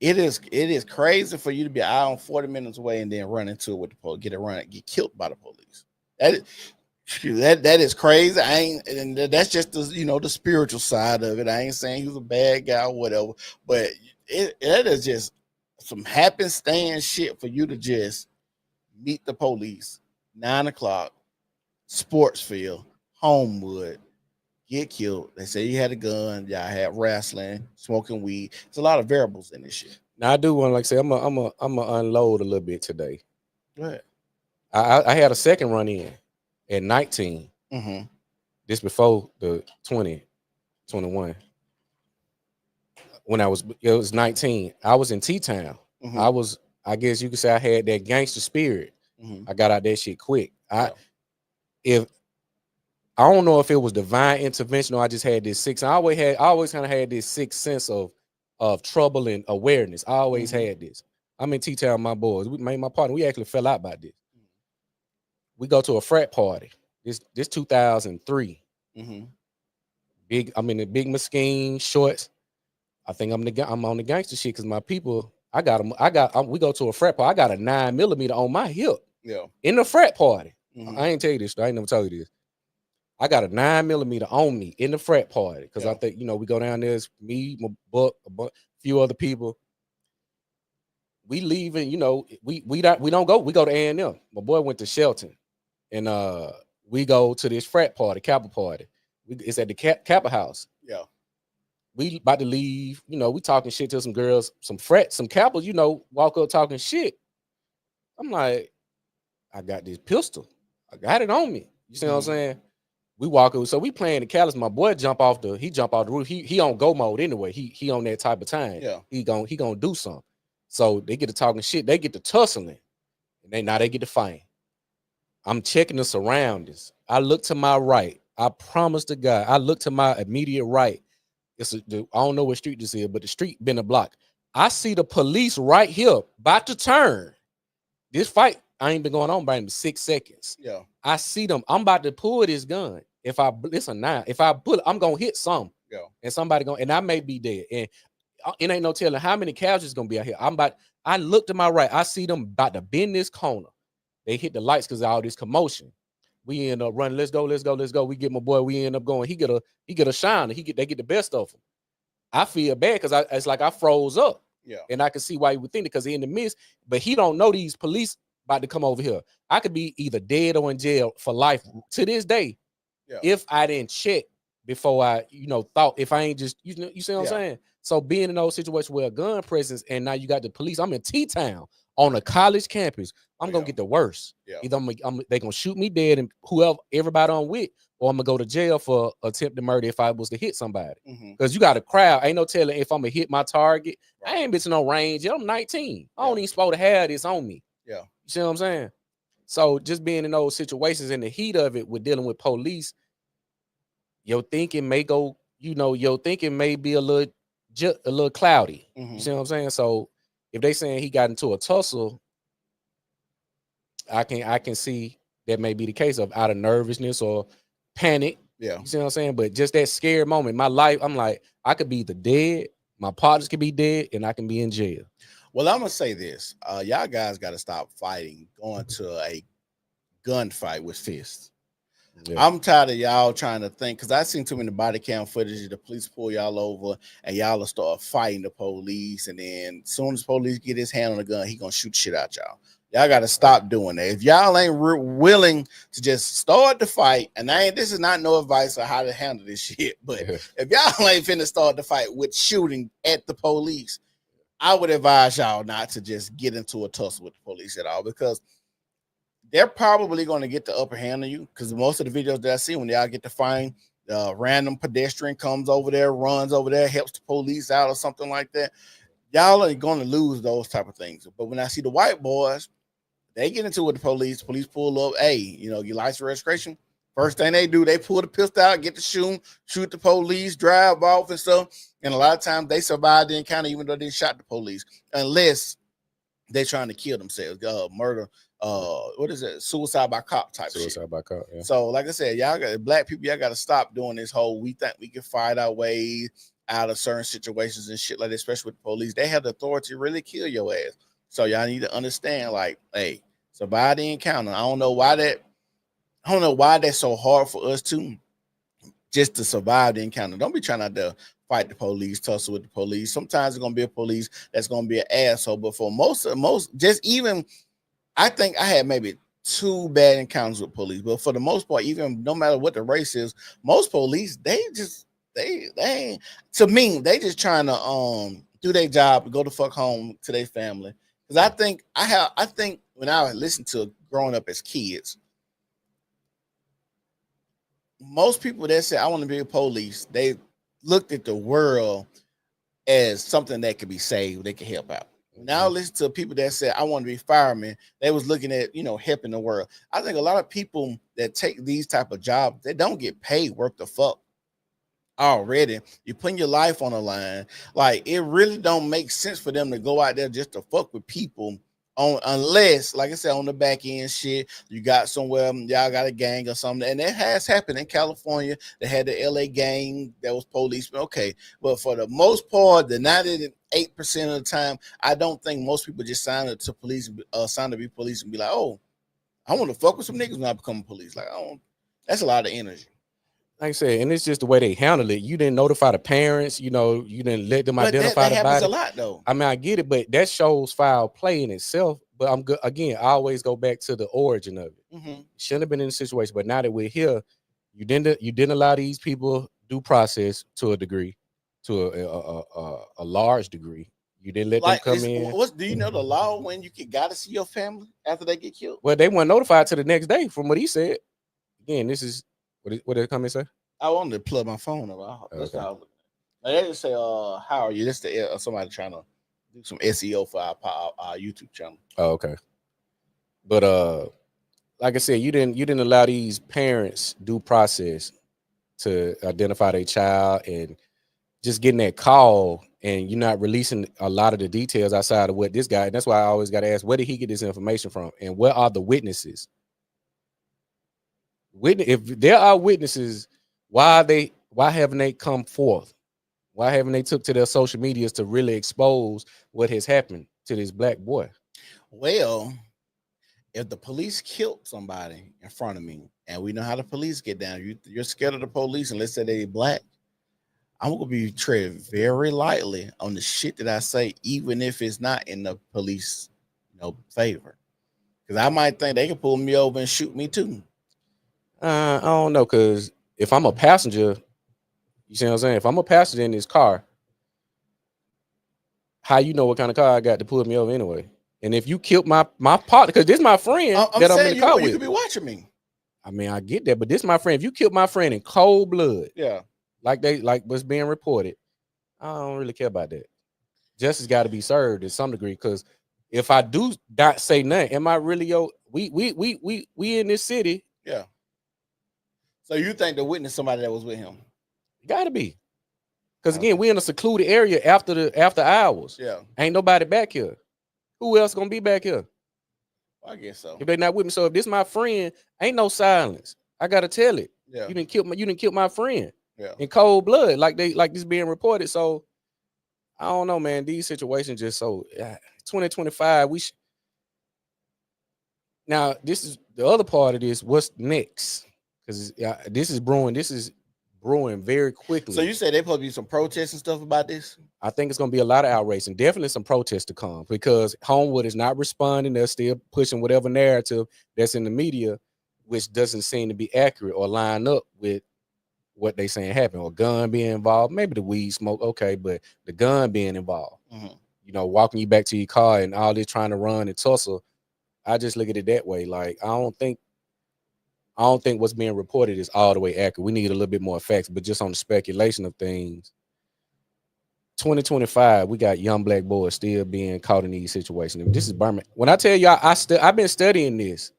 [SPEAKER 1] It is crazy for you to be an hour and 40 minutes away and then run into it with the police, get killed by the police. That is crazy. And that's just the spiritual side of it. I ain't saying he was a bad guy or whatever, but that is just some happenstance shit for you to just meet the police 9 o'clock, sports field, Homewood, get killed. They say you had a gun, y'all had wrestling, smoking weed. There's a lot of variables in this shit.
[SPEAKER 2] Now I do want to, like I say, I'm gonna unload a little bit today.
[SPEAKER 1] Go ahead.
[SPEAKER 2] I had a second run in at 19. This before the 21. When it was 19. I was in T-Town. I guess you could say I had that gangster spirit. I got out that shit quick. I don't know if it was divine intervention or I just had this I always kind of had this sixth sense of trouble and awareness. I always had this. I'm in T-Town, my boys. My partner, we actually fell out about this. We go to a frat party. This 2003. I'm in the big Mesquite shorts. I think I'm on the gangster shit because my people, we go to a frat party. I got a 9mm on my hip.
[SPEAKER 1] Yeah.
[SPEAKER 2] In the frat party. I ain't tell you this. I ain't never told you this. I got a 9mm on me in the frat party because I think, we go down there. It's me, my buck, a few other people. We leaving, we don't go. We go to A&M. My boy went to Shelton, and we go to this frat party, Kappa party. It's at the Kappa house.
[SPEAKER 1] Yeah.
[SPEAKER 2] We about to leave. We talking shit to some girls, some Kappas. Walk up talking shit. I'm like, I got this pistol. I got it on me. You see what I'm saying? We walking, so we playing the callous. My boy jump off the roof. He on go mode anyway. He on that type of time.
[SPEAKER 1] Yeah.
[SPEAKER 2] He gonna do something. So they get to talking shit. They get to tussling. And they get to fighting. I'm checking the surroundings. I look to my right. I promise to God. I look to my immediate right. I don't know what street this is, but the street been a block. I see the police right here about to turn. This fight I ain't been going on by 6 seconds.
[SPEAKER 1] Yeah.
[SPEAKER 2] I see them. I'm about to pull this gun. If I pull it, I'm gonna hit some.
[SPEAKER 1] Yeah.
[SPEAKER 2] And somebody and I may be dead. And it ain't no telling how many casualties gonna be out here. I look to my right. I see them about to bend this corner. They hit the lights because of all this commotion. We end up running. Let's go. We get my boy. We end up going. He get a shine. They get the best of him. I feel bad because it's like I froze up.
[SPEAKER 1] Yeah.
[SPEAKER 2] And I can see why he would think it because he in the midst, but he don't know these police about to come over here. I could be either dead or in jail for life to this day.
[SPEAKER 1] Yeah.
[SPEAKER 2] If I didn't check before I, thought if I ain't just, you see what I'm saying? So being in those situations where a gun presence and now you got the police, I'm in T-Town on a college campus. I'm gonna get the worst.
[SPEAKER 1] Yeah.
[SPEAKER 2] Either they gonna shoot me dead and everybody I'm with, or I'm gonna go to jail for attempted murder if I was to hit somebody. Because you got a crowd. Ain't no telling if I'm gonna hit my target. Right. I ain't been to no range. I'm 19. I don't even supposed to have this on me.
[SPEAKER 1] Yeah.
[SPEAKER 2] You see what I'm saying? So just being in those situations in the heat of it with dealing with police, your thinking may go, your thinking may be a little cloudy. You see what I'm saying? So if they saying he got into a tussle, I can see that may be the case of out of nervousness or panic.
[SPEAKER 1] Yeah.
[SPEAKER 2] You see what I'm saying? But just that scared moment, my life, I'm like, I could be either dead, my partners could be dead, and I can be in jail.
[SPEAKER 1] Well, I'm gonna say this. Y'all guys gotta stop fighting, going to a gunfight with fists. Yeah. I'm tired of y'all trying to think because I seen too many body cam footage. The police pull y'all over and y'all will start fighting the police. And then as soon as police get his hand on the gun, he gonna shoot shit out y'all. Y'all got to stop doing that. If y'all ain't willing to just start the fight, and this is not no advice on how to handle this shit, but if y'all ain't finna start the fight with shooting at the police, I would advise y'all not to just get into a tussle with the police at all because they're probably going to get the upper hand on you because most of the videos that I see when y'all get to find random pedestrian comes over there, runs over there, helps the police out or something like that, y'all are going to lose those type of things. But when I see the white boys, they get into it with the police pull up, hey, your license registration. First thing they do, they pull the pistol out, get the shoot the police, drive off and stuff. And a lot of times they survive the encounter even though they shot the police, unless they're trying to kill themselves, murder, what is it? Suicide by cop type shit.
[SPEAKER 2] Suicide by cop, yeah.
[SPEAKER 1] So like I said, black people, y'all got to stop doing this whole we think we can fight our way out of certain situations and shit like that, especially with the police. They have the authority to really kill your ass. So y'all need to understand, like, hey, survive the encounter. I don't know why that's so hard for us to just to survive the encounter. Don't be trying to fight the police, tussle with the police. Sometimes it's gonna be a police that's gonna be an asshole. But for most, just even, I think I had maybe 2 bad encounters with police. But for the most part, even no matter what the race is, most police they ain't, to me, they just trying to do their job, go the fuck home to their family. Because I think when I listened to growing up as kids, most people that said I want to be a police, they looked at the world as something that could be saved, they could help out. Now listen to people that said I want to be firemen, they was looking at helping the world. I think a lot of people that take these type of jobs, they don't get paid worth the fuck. Already you're putting your life on the line. Like, it really don't make sense for them to go out there just to fuck with people unless, like I said, on the back end shit, you got somewhere y'all got a gang or something, and it has happened in California. They had the LA gang that was policemen, okay, but for the most part, the 98% of the time, I don't think most people just sign up to police, sign to be police and be like, oh, I want to fuck with some niggas when I become police. Like, that's a lot of energy.
[SPEAKER 2] Like I said, and it's just the way they handle it. You didn't notify the parents, you didn't let them identify the body. That happens
[SPEAKER 1] a lot, though.
[SPEAKER 2] I mean, I get it, but that shows foul play in itself. But I'm good again. I always go back to the origin of it. Shouldn't have been in the situation, but now that we're here, you didn't allow these people due process to a degree, to a large degree. You didn't let them come in.
[SPEAKER 1] Do you know the law when you gotta see your family after they get killed?
[SPEAKER 2] Well, they weren't notified till the next day, from what he said. Again, this is What did it come and say?
[SPEAKER 1] I wanted to plug my phone up. That's
[SPEAKER 2] Okay.
[SPEAKER 1] all. They just say, how are you? This the somebody trying to do some SEO for our YouTube channel.
[SPEAKER 2] Oh, okay. But like I said, you didn't allow these parents due process to identify their child, and just getting that call, and you're not releasing a lot of the details outside of what this guy. And that's why I always got to ask, where did he get this information from, and where are the witnesses? If there are witnesses, why haven't they come forth? Why haven't they took to their social medias to really expose what has happened to this black boy?
[SPEAKER 1] Well, if the police killed somebody in front of me, and we know how the police get down, you're scared of the police, and let's say they're black, I'm gonna be treated very lightly on the shit that I say, even if it's not in the police, favor. Because I might think they can pull me over and shoot me too.
[SPEAKER 2] I don't know, because if I'm a passenger, you see what I'm saying? If I'm a passenger in this car, how you know what kind of car I got to pull me over anyway? And if you killed my partner, because this is my friend
[SPEAKER 1] I'm
[SPEAKER 2] that I'm
[SPEAKER 1] saying
[SPEAKER 2] in the car with.
[SPEAKER 1] You could be watching me.
[SPEAKER 2] I mean, I get that, but this is my friend. If you killed my friend in cold blood,
[SPEAKER 1] yeah,
[SPEAKER 2] like what's being reported, I don't really care about that. Justice got to be served to some degree, because if I do not say nothing, am I really we in this city?
[SPEAKER 1] Yeah. So you think the witness somebody that was with him?
[SPEAKER 2] Got to be, because again, we in a secluded area after hours.
[SPEAKER 1] Yeah.
[SPEAKER 2] Ain't nobody back here. Who else gonna be back here?
[SPEAKER 1] I guess so.
[SPEAKER 2] If they not with me, so if this my friend, ain't no silence. I gotta tell it.
[SPEAKER 1] Yeah.
[SPEAKER 2] You didn't kill my friend.
[SPEAKER 1] Yeah.
[SPEAKER 2] In cold blood, like this being reported. So I don't know, man. These situations just 2025. Now this is the other part of this. What's next? Because this is brewing very quickly.
[SPEAKER 1] So you say they supposed to be some protests and stuff about this?
[SPEAKER 2] I think it's going to be a lot of outrage and definitely some protests to come, because Homewood is not responding. They're still pushing whatever narrative that's in the media, which doesn't seem to be accurate or line up with what they saying happened, or gun being involved. Maybe the weed smoke, okay, but the gun being involved, walking you back to your car and all this trying to run and tussle. I just look at it that way. Like, I don't think what's being reported is all the way accurate. We need a little bit more facts, but just on the speculation of things, 2025, we got young black boys still being caught in these situations. And this is Birmingham. When I tell y'all, I've been studying this,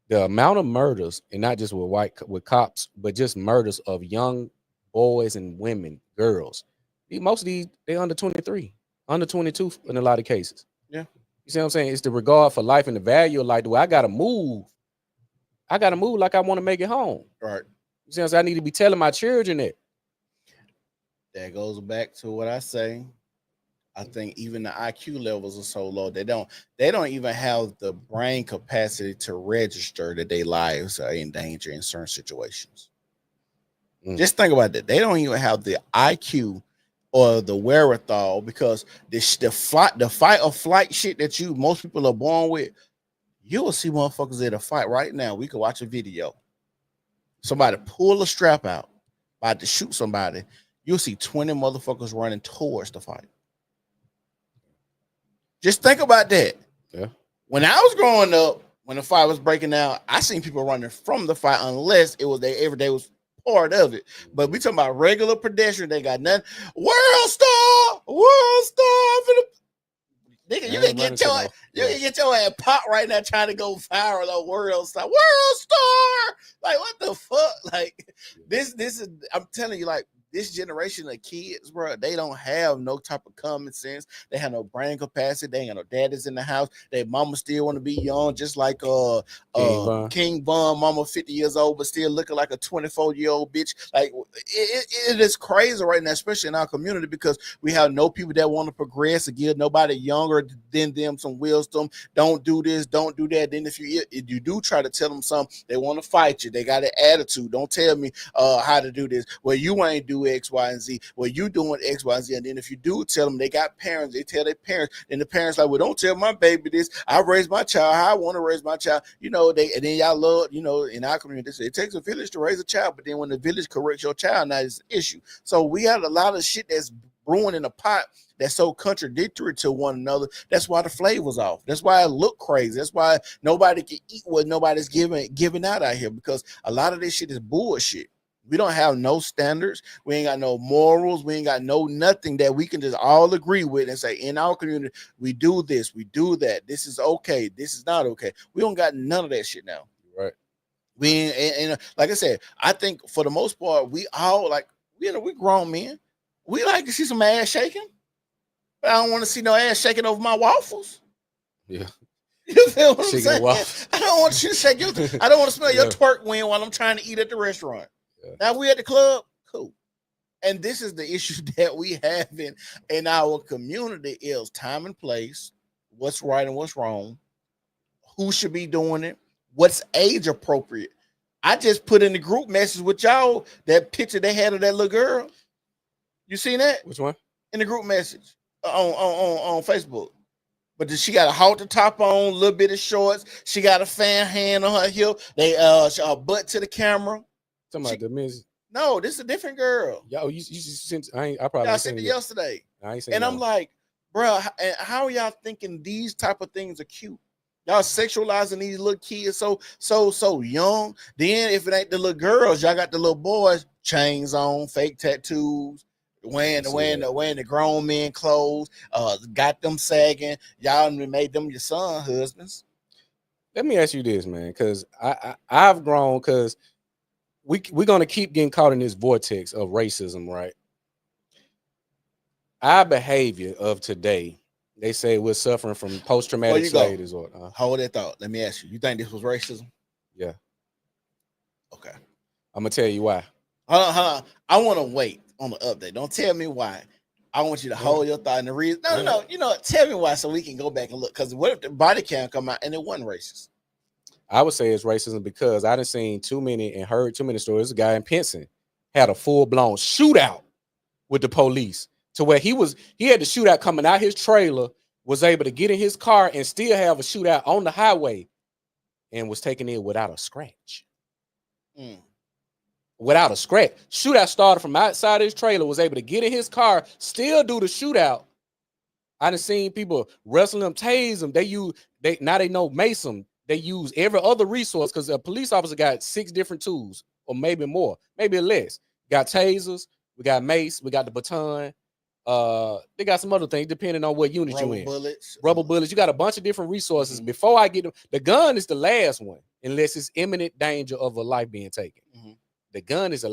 [SPEAKER 2] the amount of murders, and not just with cops, but just murders of young boys and women, girls. Most of these, they under 23, under 22 in a lot of cases.
[SPEAKER 1] Yeah.
[SPEAKER 2] You see what I'm saying? It's the regard for life and the value of life. I gotta move like I want to make it home.
[SPEAKER 1] Right.
[SPEAKER 2] You see what I'm saying? I need to be telling my children that.
[SPEAKER 1] That goes back to what I say. I think even the IQ levels are so low, they don't even have the brain capacity to register that their lives are in danger in certain situations. Just think about that. They don't even have the IQ or the wherewithal, because the fight or flight shit that most people are born with. You will see motherfuckers at a fight right now. We could watch a video. Somebody pull a strap out, about to shoot somebody. You'll see 20 motherfuckers running towards the fight. Just think about that.
[SPEAKER 2] Yeah.
[SPEAKER 1] When I was growing up, when the fight was breaking out, I seen people running from the fight, unless it was their everyday was part of it. But we talking about regular pedestrian, they got nothing. World star. Nigga, you can get your ass pop right now trying to go viral on World Star. Like, what the fuck? Like, this is, I'm telling you, like, this generation of kids, bro, they don't have no type of common sense. They have no brain capacity. They ain't got no daddies in the house. Their mama still want to be young, just like King Von, mama 50 years old, but still looking like a 24-year-old bitch. Like, it is crazy right now, especially in our community, because we have no people that want to progress or give nobody younger than them some wisdom. Don't do this, don't do that. Then if you do try to tell them something, they want to fight you. They got an attitude. Don't tell me how to do this. Well, you ain't do X, Y, and Z. Well, you doing X, Y, and Z. And then if you do tell them, they got parents, they tell their parents, and the parents like, well, don't tell my baby this. I raised my child how I want to raise my child. And then y'all love, in our community, it takes a village to raise a child, but then when the village corrects your child, now it's an issue. So we have a lot of shit that's brewing in a pot that's so contradictory to one another. That's why the flavor's off. That's why it look crazy. That's why nobody can eat what nobody's giving out here, because a lot of this shit is bullshit. We don't have no standards. We ain't got no morals. We ain't got no nothing that we can just all agree with and say, in our community, we do this, we do that. This is okay. This is not okay. We don't got none of that shit now.
[SPEAKER 2] Right.
[SPEAKER 1] We and like I said, I think for the most part, we all like, we grown men. We like to see some ass shaking, but I don't want to see no ass shaking over my waffles.
[SPEAKER 2] Yeah.
[SPEAKER 1] You feel what I'm
[SPEAKER 2] Shaking
[SPEAKER 1] saying?
[SPEAKER 2] waffles.
[SPEAKER 1] I don't want you to shake your. I don't want to smell your twerk wind while I'm trying to eat at the restaurant.
[SPEAKER 2] Yeah.
[SPEAKER 1] Now we at the club, cool. And this is the issue that we have in our community is time and place, what's right and what's wrong, who should be doing it, what's age appropriate. I just put in the group message with y'all that picture they had of that little girl. You seen that?
[SPEAKER 2] Which one?
[SPEAKER 1] In the group message on Facebook. But she got a halter top on, a little bit of shorts. She got a fan hand on her hip. They her butt to the camera.
[SPEAKER 2] Talking about the Miss.
[SPEAKER 1] No, this is a different girl.
[SPEAKER 2] Yo, you sent. I probably
[SPEAKER 1] Y'all sent it yesterday.
[SPEAKER 2] I ain't seen.
[SPEAKER 1] And I'm like, bro, how are y'all thinking these type of things are cute? Y'all sexualizing these little kids so young. Then if it ain't the little girls, y'all got the little boys, chains on, fake tattoos, wearing the grown men clothes, got them sagging. Y'all made them your son husbands.
[SPEAKER 2] Let me ask you this, man, because I've grown, because we're gonna keep getting caught in this vortex of racism, right? Our behavior of today, they say we're suffering from post-traumatic slave disorder.
[SPEAKER 1] Hold that thought. Let me ask you. You think this was racism?
[SPEAKER 2] Yeah. Okay. I'm gonna tell you why.
[SPEAKER 1] Hold on. I want to wait on the update. Don't tell me why. I want you to hold your thought and the reason. No. You know what? Tell me why so we can go back and look. Because what if the body cam come out and it wasn't racist?
[SPEAKER 2] I would say it's racism because I done seen too many and heard too many stories. A guy in Pinson had a full-blown shootout with the police, to where he had the shootout coming out his trailer, was able to get in his car and still have a shootout on the highway, and was taken in without a scratch. Without a scratch. Shootout started from outside his trailer, was able to get in his car, still do the shootout. I done seen people wrestle them, tase them. Now they know Mason. They use every other resource, because a police officer got 6 different tools, or maybe more, maybe less. Got tasers, we got mace, we got the baton. They got some other things depending on what unit you're in. Rubber bullets. You got a bunch of different resources. Before I get them, the gun is the last one, unless it's imminent danger of a life being taken. The gun is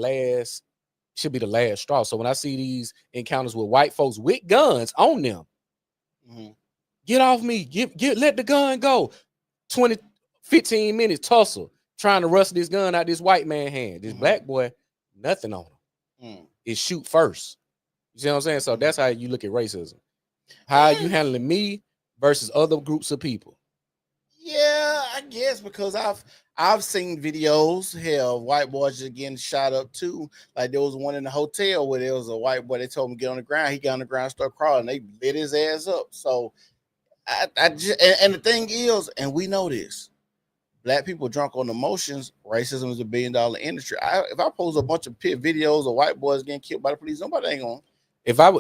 [SPEAKER 2] should be the last straw. So when I see these encounters with white folks with guns on them, get off me, let the gun go. 15 minutes tussle, trying to wrestle this gun out this white man hand. This black boy, nothing on him. It shoot first. You see what I'm saying? So that's how you look at racism. How are you handling me versus other groups of people?
[SPEAKER 1] Yeah, I guess because I've seen videos, hell, white boys just getting shot up too. Like there was one in the hotel where there was a white boy, they told him to get on the ground. He got on the ground, started crawling. They lit his ass up. So I just, and the thing is, and we know this, black people drunk on emotions, racism is $1 billion industry. If I post a bunch of pit videos of white boys getting killed by the police, nobody ain't gonna.
[SPEAKER 2] If I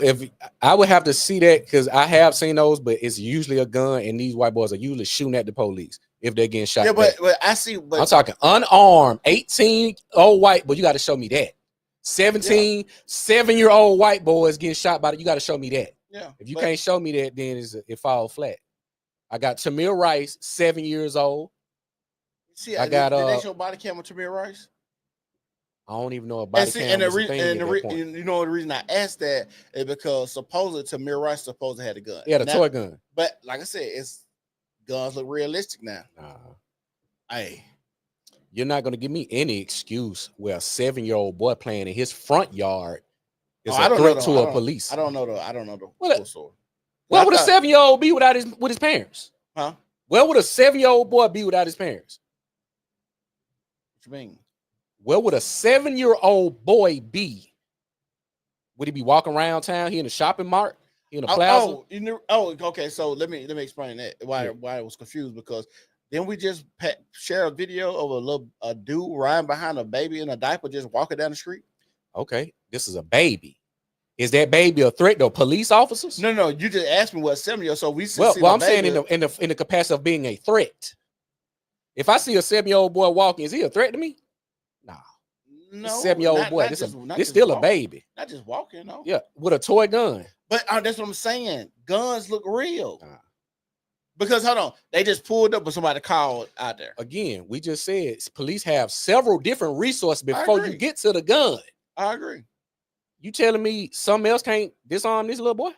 [SPEAKER 2] would have to see that, because I have seen those, but it's usually a gun, and these white boys are usually shooting at the police if they're getting shot.
[SPEAKER 1] Yeah, but I see. But
[SPEAKER 2] I'm talking unarmed, 18-old white, but you got to show me that. 17, 7-year-old white boys getting shot by it. You got to show me that.
[SPEAKER 1] Yeah.
[SPEAKER 2] If you can't show me that, then it falls flat. I got Tamir Rice, 7 years old.
[SPEAKER 1] See, did they show body cam with Tamir Rice?
[SPEAKER 2] I don't even know about
[SPEAKER 1] you know the reason I asked that is because supposedly Tamir Rice supposedly had a gun.
[SPEAKER 2] He had a toy gun.
[SPEAKER 1] But like I said, guns look realistic now. Hey,
[SPEAKER 2] you're not gonna give me any excuse where a 7-year-old boy playing in his front yard is a threat to a police.
[SPEAKER 1] I don't know the
[SPEAKER 2] full story. Where would a 7-year-old be without his parents?
[SPEAKER 1] Huh?
[SPEAKER 2] Where would a 7-year-old boy be without his parents?
[SPEAKER 1] What you mean?
[SPEAKER 2] Where would a 7-year-old boy be? Would he be walking around town? He in a shopping mart? He in a plaza?
[SPEAKER 1] Okay. So let me explain that. Why I was confused, because then we just share a video of a dude riding behind a baby in a diaper just walking down the street.
[SPEAKER 2] Okay, this is a baby. Is that baby a threat to police officers?
[SPEAKER 1] No, you just asked me what 7-year-old. So we see
[SPEAKER 2] Well,
[SPEAKER 1] the
[SPEAKER 2] I'm saying
[SPEAKER 1] baby.
[SPEAKER 2] in the capacity of being a threat. If I see a 7-year-old boy walking, is he a threat to me? Nah.
[SPEAKER 1] No,
[SPEAKER 2] 7-year-old boy. This still
[SPEAKER 1] walking.
[SPEAKER 2] a baby.
[SPEAKER 1] Not just walking, no.
[SPEAKER 2] Yeah, with a toy gun.
[SPEAKER 1] But that's what I'm saying. Guns look real. Because hold on, they just pulled up, but somebody called out there.
[SPEAKER 2] Again, we just said police have several different resources before you
[SPEAKER 1] agree.
[SPEAKER 2] get to the gun.
[SPEAKER 1] I agree.
[SPEAKER 2] You telling me something else can't disarm this little boy?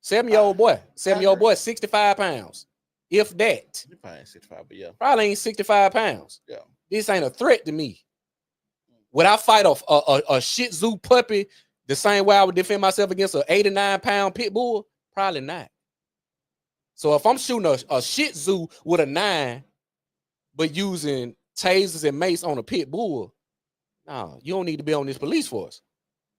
[SPEAKER 2] 7-year-old boy. 7-year-old boy, 65 pounds. If that.
[SPEAKER 1] You probably ain't 65, but yeah.
[SPEAKER 2] Probably ain't 65 pounds.
[SPEAKER 1] Yeah.
[SPEAKER 2] This ain't a threat to me. Would I fight a Shih Tzu puppy the same way I would defend myself against an 89-pound pit bull? Probably not. So if I'm shooting a Shih Tzu with a 9, but using tasers and mace on a pit bull, no, you don't need to be on this police force.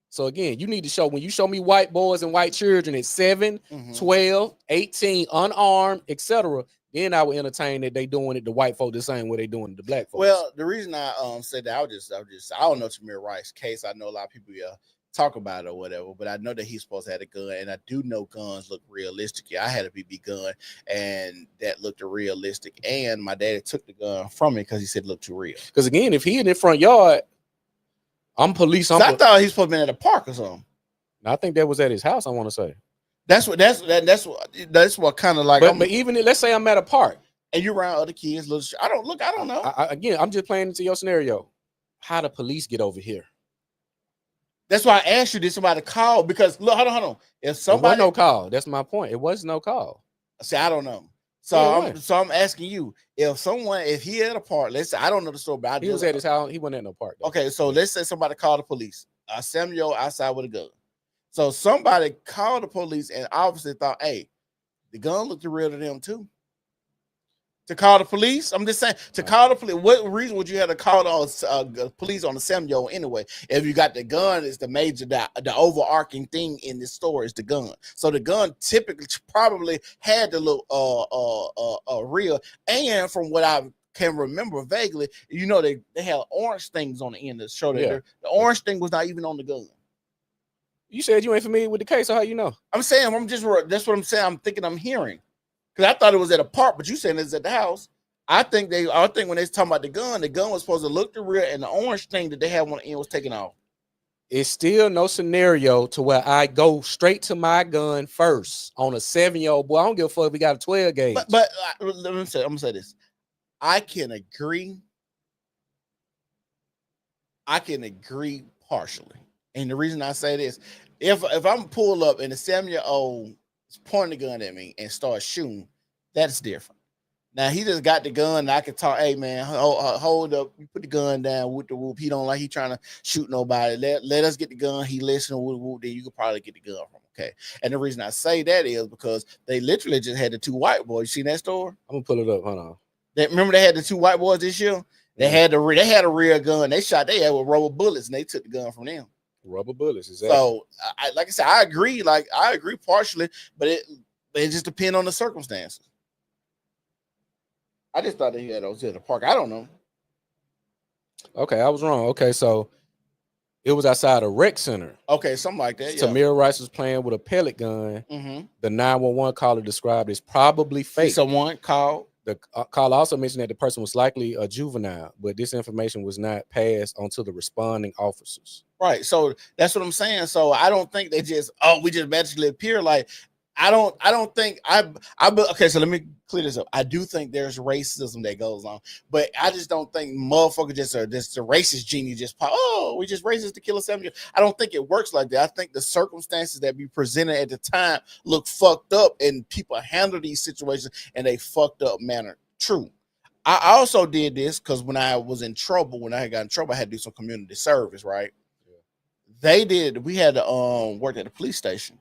[SPEAKER 2] So again, you need to show, when you show me white boys and white children at 7, 12, 18, unarmed, etc., then I will entertain that they doing it the white folk the same way they doing it the black folks.
[SPEAKER 1] Well, the reason I said that, I don't know Tamir Rice's case. I know a lot of people talk about it or whatever, but I know that he's supposed to have a gun, and I do know guns look realistic. Yeah, I had a BB gun, and that looked realistic. And my daddy took the gun from me because he said it looked too real.
[SPEAKER 2] Because again, if he in the front yard, I'm police.
[SPEAKER 1] I thought he's supposed to be at a park or something.
[SPEAKER 2] I think that was at his house. I want to say
[SPEAKER 1] that's what kind of like.
[SPEAKER 2] But even let's say I'm at a park
[SPEAKER 1] and you're around other kids. I don't know.
[SPEAKER 2] Again, I'm just playing into your scenario. How the police get over here?
[SPEAKER 1] That's why I asked you, did somebody call? Because look, hold on. If somebody
[SPEAKER 2] no call, that's my point. It was no call.
[SPEAKER 1] See, I don't know. So I'm asking you, if he at a park, let's say, I don't know the story, but
[SPEAKER 2] he was at his house. He wasn't at no park. Though.
[SPEAKER 1] Okay, so let's say somebody called the police. 7-year-old outside with a gun. So somebody called the police and obviously thought, hey, the gun looked real to them too. To call the police, I'm just saying, call the police. What reason would you have to call the police on the 7-year-old anyway? If you got the gun, is the major, the overarching thing in this story is the gun. So the gun typically probably had to look real. And from what I can remember vaguely, they had orange things on the end of the show. The orange thing was not even on the gun.
[SPEAKER 2] You said you ain't familiar with the case, so how you know?
[SPEAKER 1] I'm saying, that's what I'm saying. I'm thinking I'm hearing. Because I thought it was at a park, but you saying it's at the house. I think when they was talking about the gun was supposed to look the real, and the orange thing that they had on the end was taken off. It's
[SPEAKER 2] still no scenario to where I go straight to my gun first on a 7-year-old boy. I don't give a fuck if we got a 12 gauge.
[SPEAKER 1] But let me say, I'm gonna say this. I can agree partially. And the reason I say this, if I'm pulled up and the 7-year-old is pointing the gun at me and start shooting, that's different. Now he just got the gun and I can talk, hey man, hold up, you put the gun down with the whoop. He don't like he trying to shoot nobody. Let us get the gun. He listening with the whoop, then you could probably get the gun from him. Okay. And the reason I say that is because they literally just had the 2 white boys. You seen that story?
[SPEAKER 2] I'm gonna pull it up. Hold on.
[SPEAKER 1] Remember they had the 2 white boys this year? They had a real gun. They shot their head with rubber bullets and they took the gun from them.
[SPEAKER 2] Rubber bullets, exactly.
[SPEAKER 1] So, like I said, I agree. Like I agree partially, but it just depends on the circumstances. I just thought they had those at the park. I don't know.
[SPEAKER 2] Okay, I was wrong. Okay, so it was outside a rec center.
[SPEAKER 1] Okay, something like that. Yeah.
[SPEAKER 2] Tamir Rice was playing with a pellet gun. The 911 caller described as probably fake.
[SPEAKER 1] Someone called.
[SPEAKER 2] The caller also mentioned that the person was likely a juvenile, but this information was not passed on to the responding officers.
[SPEAKER 1] Right. So that's what I'm saying. So I don't think they we just magically appear. Like I don't think okay, so let me clear this up. I do think there's racism that goes on, but I just don't think motherfuckers just the racist genie just pop. Oh, we just racist to kill a 7-year-old. I don't think it works like that. I think the circumstances that be presented at the time look fucked up, and people handle these situations in a fucked up manner. True. I also did this because when I got in trouble, I had to do some community service, right? Yeah. We had to work at the police station.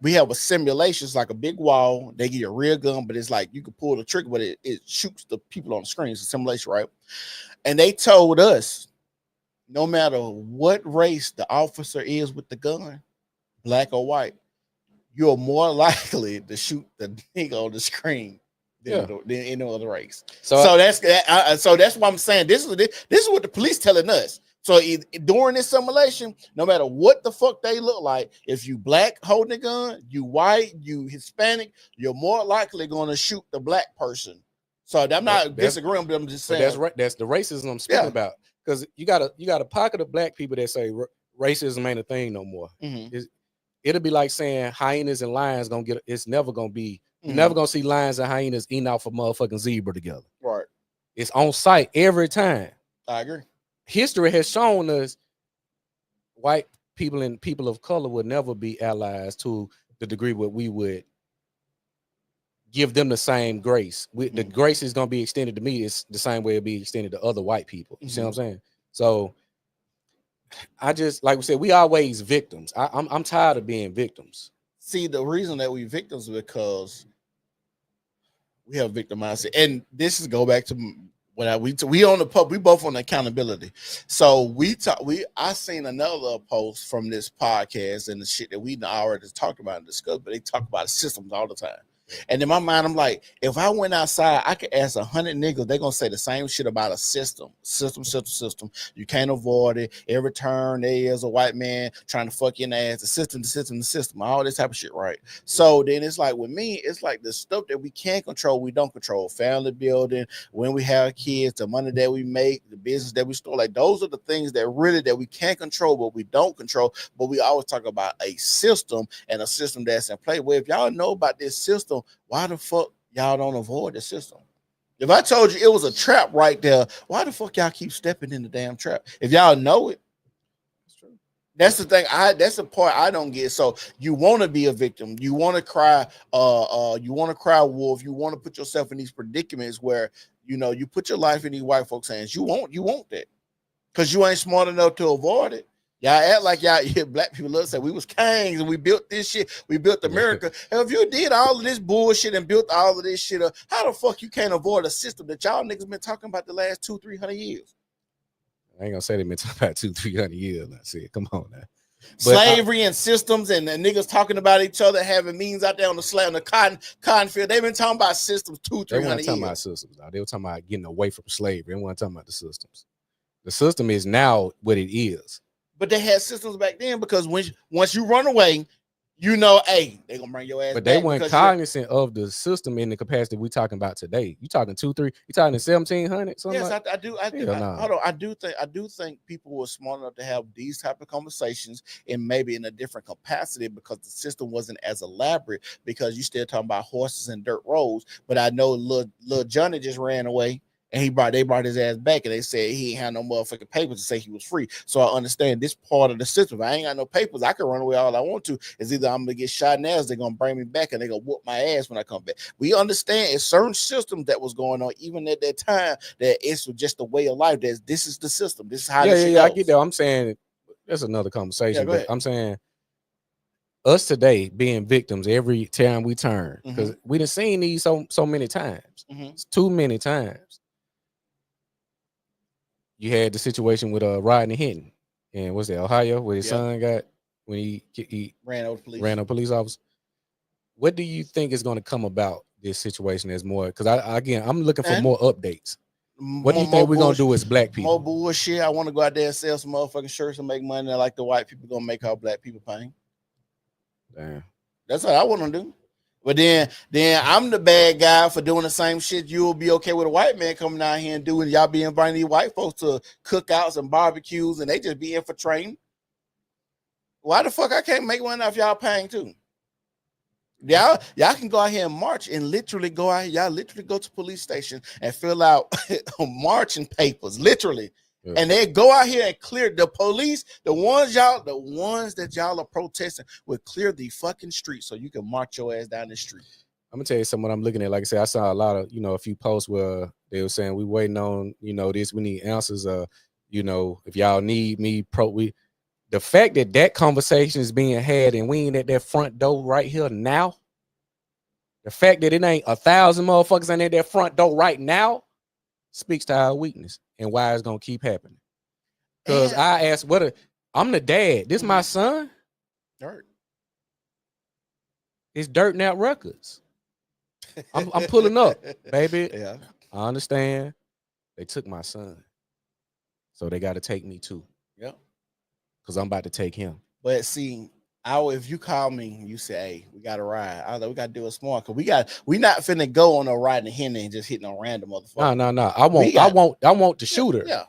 [SPEAKER 1] We have a simulation. It's like a big wall. They give you a real gun, but it's like you can pull the trigger, but it shoots the people on the screen. It's a simulation, right? And they told us, no matter what race the officer is with the gun, black or white, you're more likely to shoot the nigga on the screen than any other race. So that's what I'm saying. This is what the police telling us. So during this simulation, no matter what the fuck they look like, if you black holding a gun, you white, you Hispanic, you're more likely going to shoot the black person. So I'm not disagreeing, but I'm just saying.
[SPEAKER 2] But that's right. That's the racism I'm speaking about. Because you got a pocket of black people that say racism ain't a thing no more.
[SPEAKER 1] Mm-hmm.
[SPEAKER 2] It'll be like saying hyenas and lions gonna get. It's never gonna be. You're never gonna see lions and hyenas eating off a motherfucking zebra together.
[SPEAKER 1] Right.
[SPEAKER 2] It's on site every time.
[SPEAKER 1] I agree.
[SPEAKER 2] History has shown us white people and people of color would never be allies to the degree where we would give them the same grace. The grace is going to be extended to me. It's the same way it'll be extended to other white people. You see what I'm saying? So I just, like we said, we always victims. I'm tired of being victims.
[SPEAKER 1] See, the reason that we victims is because we have victim mindset. And this is go back to when we on the pub, we both on accountability. So I seen another post from this podcast and the shit that we already talked about and discussed, but they talk about systems all the time. And in my mind, I'm like, if I went outside, I could ask 100 niggas, they're gonna say the same shit about a system. You can't avoid it. Every turn there is a white man trying to fuck you in the ass. The system, all this type of shit, right? So then it's like with me, it's like the stuff that we can't control, we don't control. Family building, when we have kids, the money that we make, the business that we start. Like those are the things that we can't control, but we don't control. But we always talk about a system and a system that's in play. Well, if y'all know about this system, why the fuck y'all don't avoid the system? If I told you it was a trap right there, why the fuck y'all keep stepping in the damn trap? If y'all know it, that's true. That's the thing. That's the part I don't get. So you want to be a victim, you want to cry, you want to cry wolf, you want to put yourself in these predicaments where you put your life in these white folks' hands. You want that because you ain't smart enough to avoid it. Y'all act like black people love to say we was kings and we built this shit. We built America. And if you did all of this bullshit and built all of this shit up, how the fuck you can't avoid a system that y'all niggas been talking about the last 200-300 years?
[SPEAKER 2] I ain't gonna say they've been talking about 200-300 years. I said, come on now.
[SPEAKER 1] Slavery and systems and niggas talking about each other having means out there on the cotton field. They've been talking about systems 200-300 years.
[SPEAKER 2] They weren't talking about systems. They were talking about getting away from slavery. They weren't talking about the systems. The system is now what it is.
[SPEAKER 1] But they had systems back then because once you run away, hey, they're gonna bring your ass.
[SPEAKER 2] But they weren't cognizant of the system in the capacity we talking about today. You talking 2-3? You talking 1700?
[SPEAKER 1] Yes, like? I do. Hold on. I do think people were smart enough to have these type of conversations and maybe in a different capacity because the system wasn't as elaborate. Because you still talking about horses and dirt roads. But I know little Johnny just ran away. And they brought his ass back and they said he ain't had no motherfucking papers to say he was free. So I understand this part of the system. If I ain't got no papers, I can run away all I want to. It's either I'm gonna get shot in the ass, they're gonna bring me back and they're gonna whoop my ass when I come back. We understand it's certain systems that was going on even at that time that it's just a way of life. This is the system. This is how this shit goes.
[SPEAKER 2] I get that. I'm saying that's another conversation. But I'm saying us today being victims every time we turn, because we done seen these so many times. It's too many times. You had the situation with Rodney Hinton and what's that, Ohio, where his son got when he
[SPEAKER 1] ran over
[SPEAKER 2] police officer. What do you think is going to come about this situation as more? Because I'm looking for more updates. What do you think we're gonna do as black people?
[SPEAKER 1] More bullshit. I want to go out there and sell some motherfucking shirts and make money like the white people gonna make our black people pay.
[SPEAKER 2] Damn.
[SPEAKER 1] That's what I want to do. But then I'm the bad guy for doing the same shit. You'll be okay with a white man coming out here and doing. Y'all be inviting these white folks to cookouts and barbecues, and they just be infiltrating. Why the fuck I can't make money off y'all paying too? Y'all can go out here and march and literally go out. Y'all literally go to police station and fill out marching papers, literally. Yeah. And they go out here and clear the police, the ones that y'all are protesting will clear the fucking street so you can march your ass down the street.
[SPEAKER 2] I'm gonna tell you something I'm looking at. Like I said, I saw a lot of, a few posts where they were saying we waiting on, this, we need answers. If y'all need me, the fact that conversation is being had and we ain't at that front door right here now. The fact that it ain't 1,000 motherfuckers in at that front door right now speaks to our weakness and why it's gonna keep happening. Because I asked, I'm the dad. This my son.
[SPEAKER 1] Dirt.
[SPEAKER 2] It's Dirt Nap Records. I'm pulling up, baby.
[SPEAKER 1] Yeah.
[SPEAKER 2] I understand. They took my son, so they got to take me too.
[SPEAKER 1] Yep.
[SPEAKER 2] because I'm about to take him.
[SPEAKER 1] But see, if you call me, you say, "Hey, we got to ride." I was like, "We got to do it smart because we not finna go on a ride in Henry and just hitting on random motherfuckers."
[SPEAKER 2] No. I want the shooter.
[SPEAKER 1] Yeah.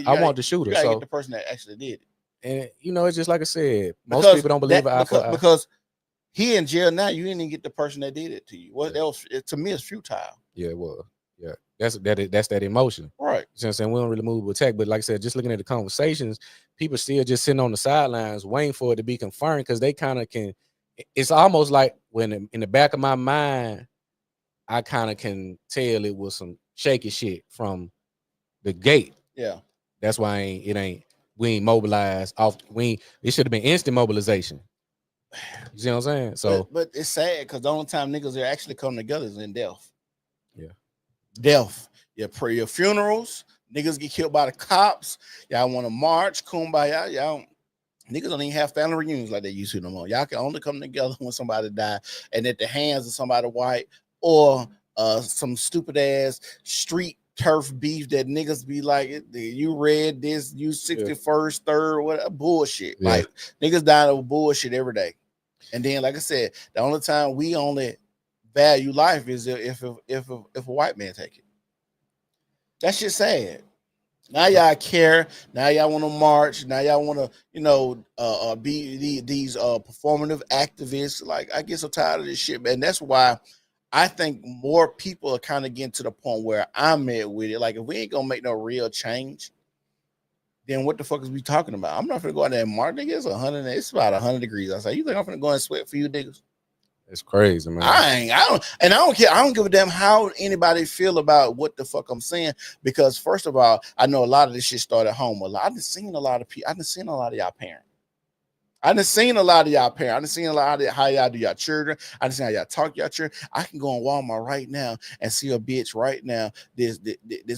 [SPEAKER 2] I want the shooter.
[SPEAKER 1] You gotta
[SPEAKER 2] So
[SPEAKER 1] get the person that actually did it.
[SPEAKER 2] and it's just like I said, most people don't believe it.
[SPEAKER 1] Because he in jail now. You didn't even get the person that did it to you. Well, to me, it's futile.
[SPEAKER 2] Yeah, well, yeah, that's that emotion.
[SPEAKER 1] Right.
[SPEAKER 2] You know what I'm saying? We don't really move with tech, but like I said, just looking at the conversations, people still just sitting on the sidelines waiting for it to be confirmed because they kind of can. It's almost like when in the back of my mind, I kind of can tell it was some shaky shit from the gate.
[SPEAKER 1] Yeah.
[SPEAKER 2] That's why we ain't mobilized off. It should have been instant mobilization. You see what I'm saying? So,
[SPEAKER 1] but it's sad because the only time niggas are actually coming together is in death.
[SPEAKER 2] Yeah.
[SPEAKER 1] Death. Your funerals, niggas get killed by the cops. Y'all want to march, kumbaya. Y'all niggas don't even have family reunions like they used to no more. Y'all can only come together when somebody died and at the hands of somebody white or some stupid ass street turf beef that niggas be like, you read this, you 61st, third, whatever bullshit.
[SPEAKER 2] Yeah.
[SPEAKER 1] Like niggas dying over bullshit every day. And then, like I said, the only time we only value life is if a white man take it. That shit sad. Now y'all care. Now y'all want to march. Now y'all want to, be these performative activists. Like I get so tired of this shit, man. That's why I think more people are kind of getting to the point where I'm at with it. Like if we ain't gonna make no real change, then what the fuck is we talking about? I'm not gonna go out there and march. Nigga, it's 100. It's about 100 degrees. I say, you think I'm gonna go and sweat for you, niggas?
[SPEAKER 2] it's crazy, man.
[SPEAKER 1] I don't care. I don't give a damn how anybody feel about what the fuck I'm saying. Because first of all, I know a lot of this shit started at home. I've seen a lot of people. I've seen a lot of y'all parents. I done seen a lot of y'all parents. I done seen a lot of how y'all do y'all children. I done seen how y'all talk to y'all children. I can go on Walmart right now and see a bitch right now, this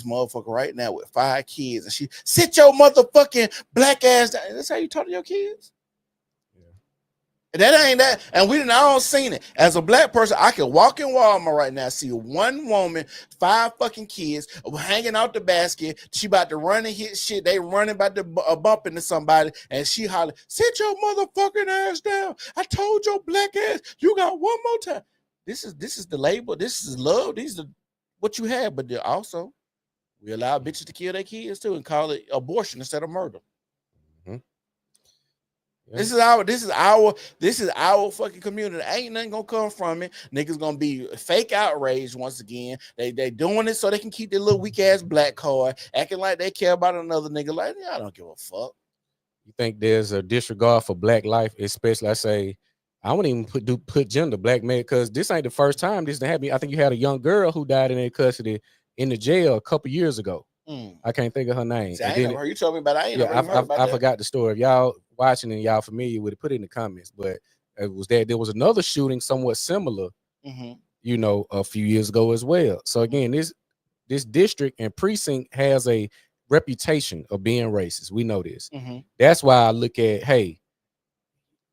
[SPEAKER 1] motherfucker right now with 5 kids, and she sit your motherfucking black ass down. That's how you talk to your kids. That ain't that, and I don't seen it. As a black person, I can walk in Walmart right now, see one woman, 5 fucking kids hanging out the basket. She about to run and hit shit. They running about to bump into somebody, and she holler, "Sit your motherfucking ass down! I told your black ass you got one more time." This is the label. This is love. These are what you have, but also we allow bitches to kill their kids too and call it abortion instead of murder. Yeah. This is our fucking community. Ain't nothing gonna come from it. Niggas gonna be fake outraged once again. They doing it so they can keep their little weak ass black card, acting like they care about another nigga. Like, I don't give a fuck.
[SPEAKER 2] You think there's a disregard for black life, especially I say, I wouldn't even put gender black man, because this ain't the first time this happened. I think you had a young girl who died in their custody in the jail a couple years ago. I can't think of her name.
[SPEAKER 1] See, you told me about it.
[SPEAKER 2] I forgot the story. If y'all watching and y'all familiar with it, put it in the comments. But it was there was another shooting somewhat similar, a few years ago as well. So again, this district and precinct has a reputation of being racist. We know this. That's why I look at, hey,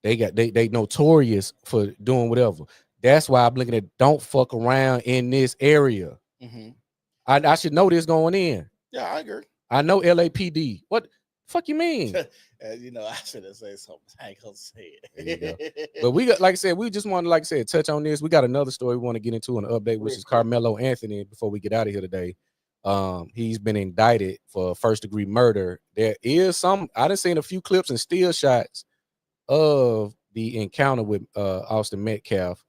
[SPEAKER 2] they notorious for doing whatever. That's why I'm looking at don't fuck around in this area. I should know this going in.
[SPEAKER 1] Yeah, I agree.
[SPEAKER 2] I know LAPD. What the fuck you mean?
[SPEAKER 1] I should have said something. I ain't gonna say it.
[SPEAKER 2] But we got, like I said, we just want to, touch on this. We got another story we want to get into an update, which is Carmelo Anthony. Before we get out of here today, he's been indicted for first-degree murder. There is I done seen a few clips and still shots of the encounter with Austin Metcalf,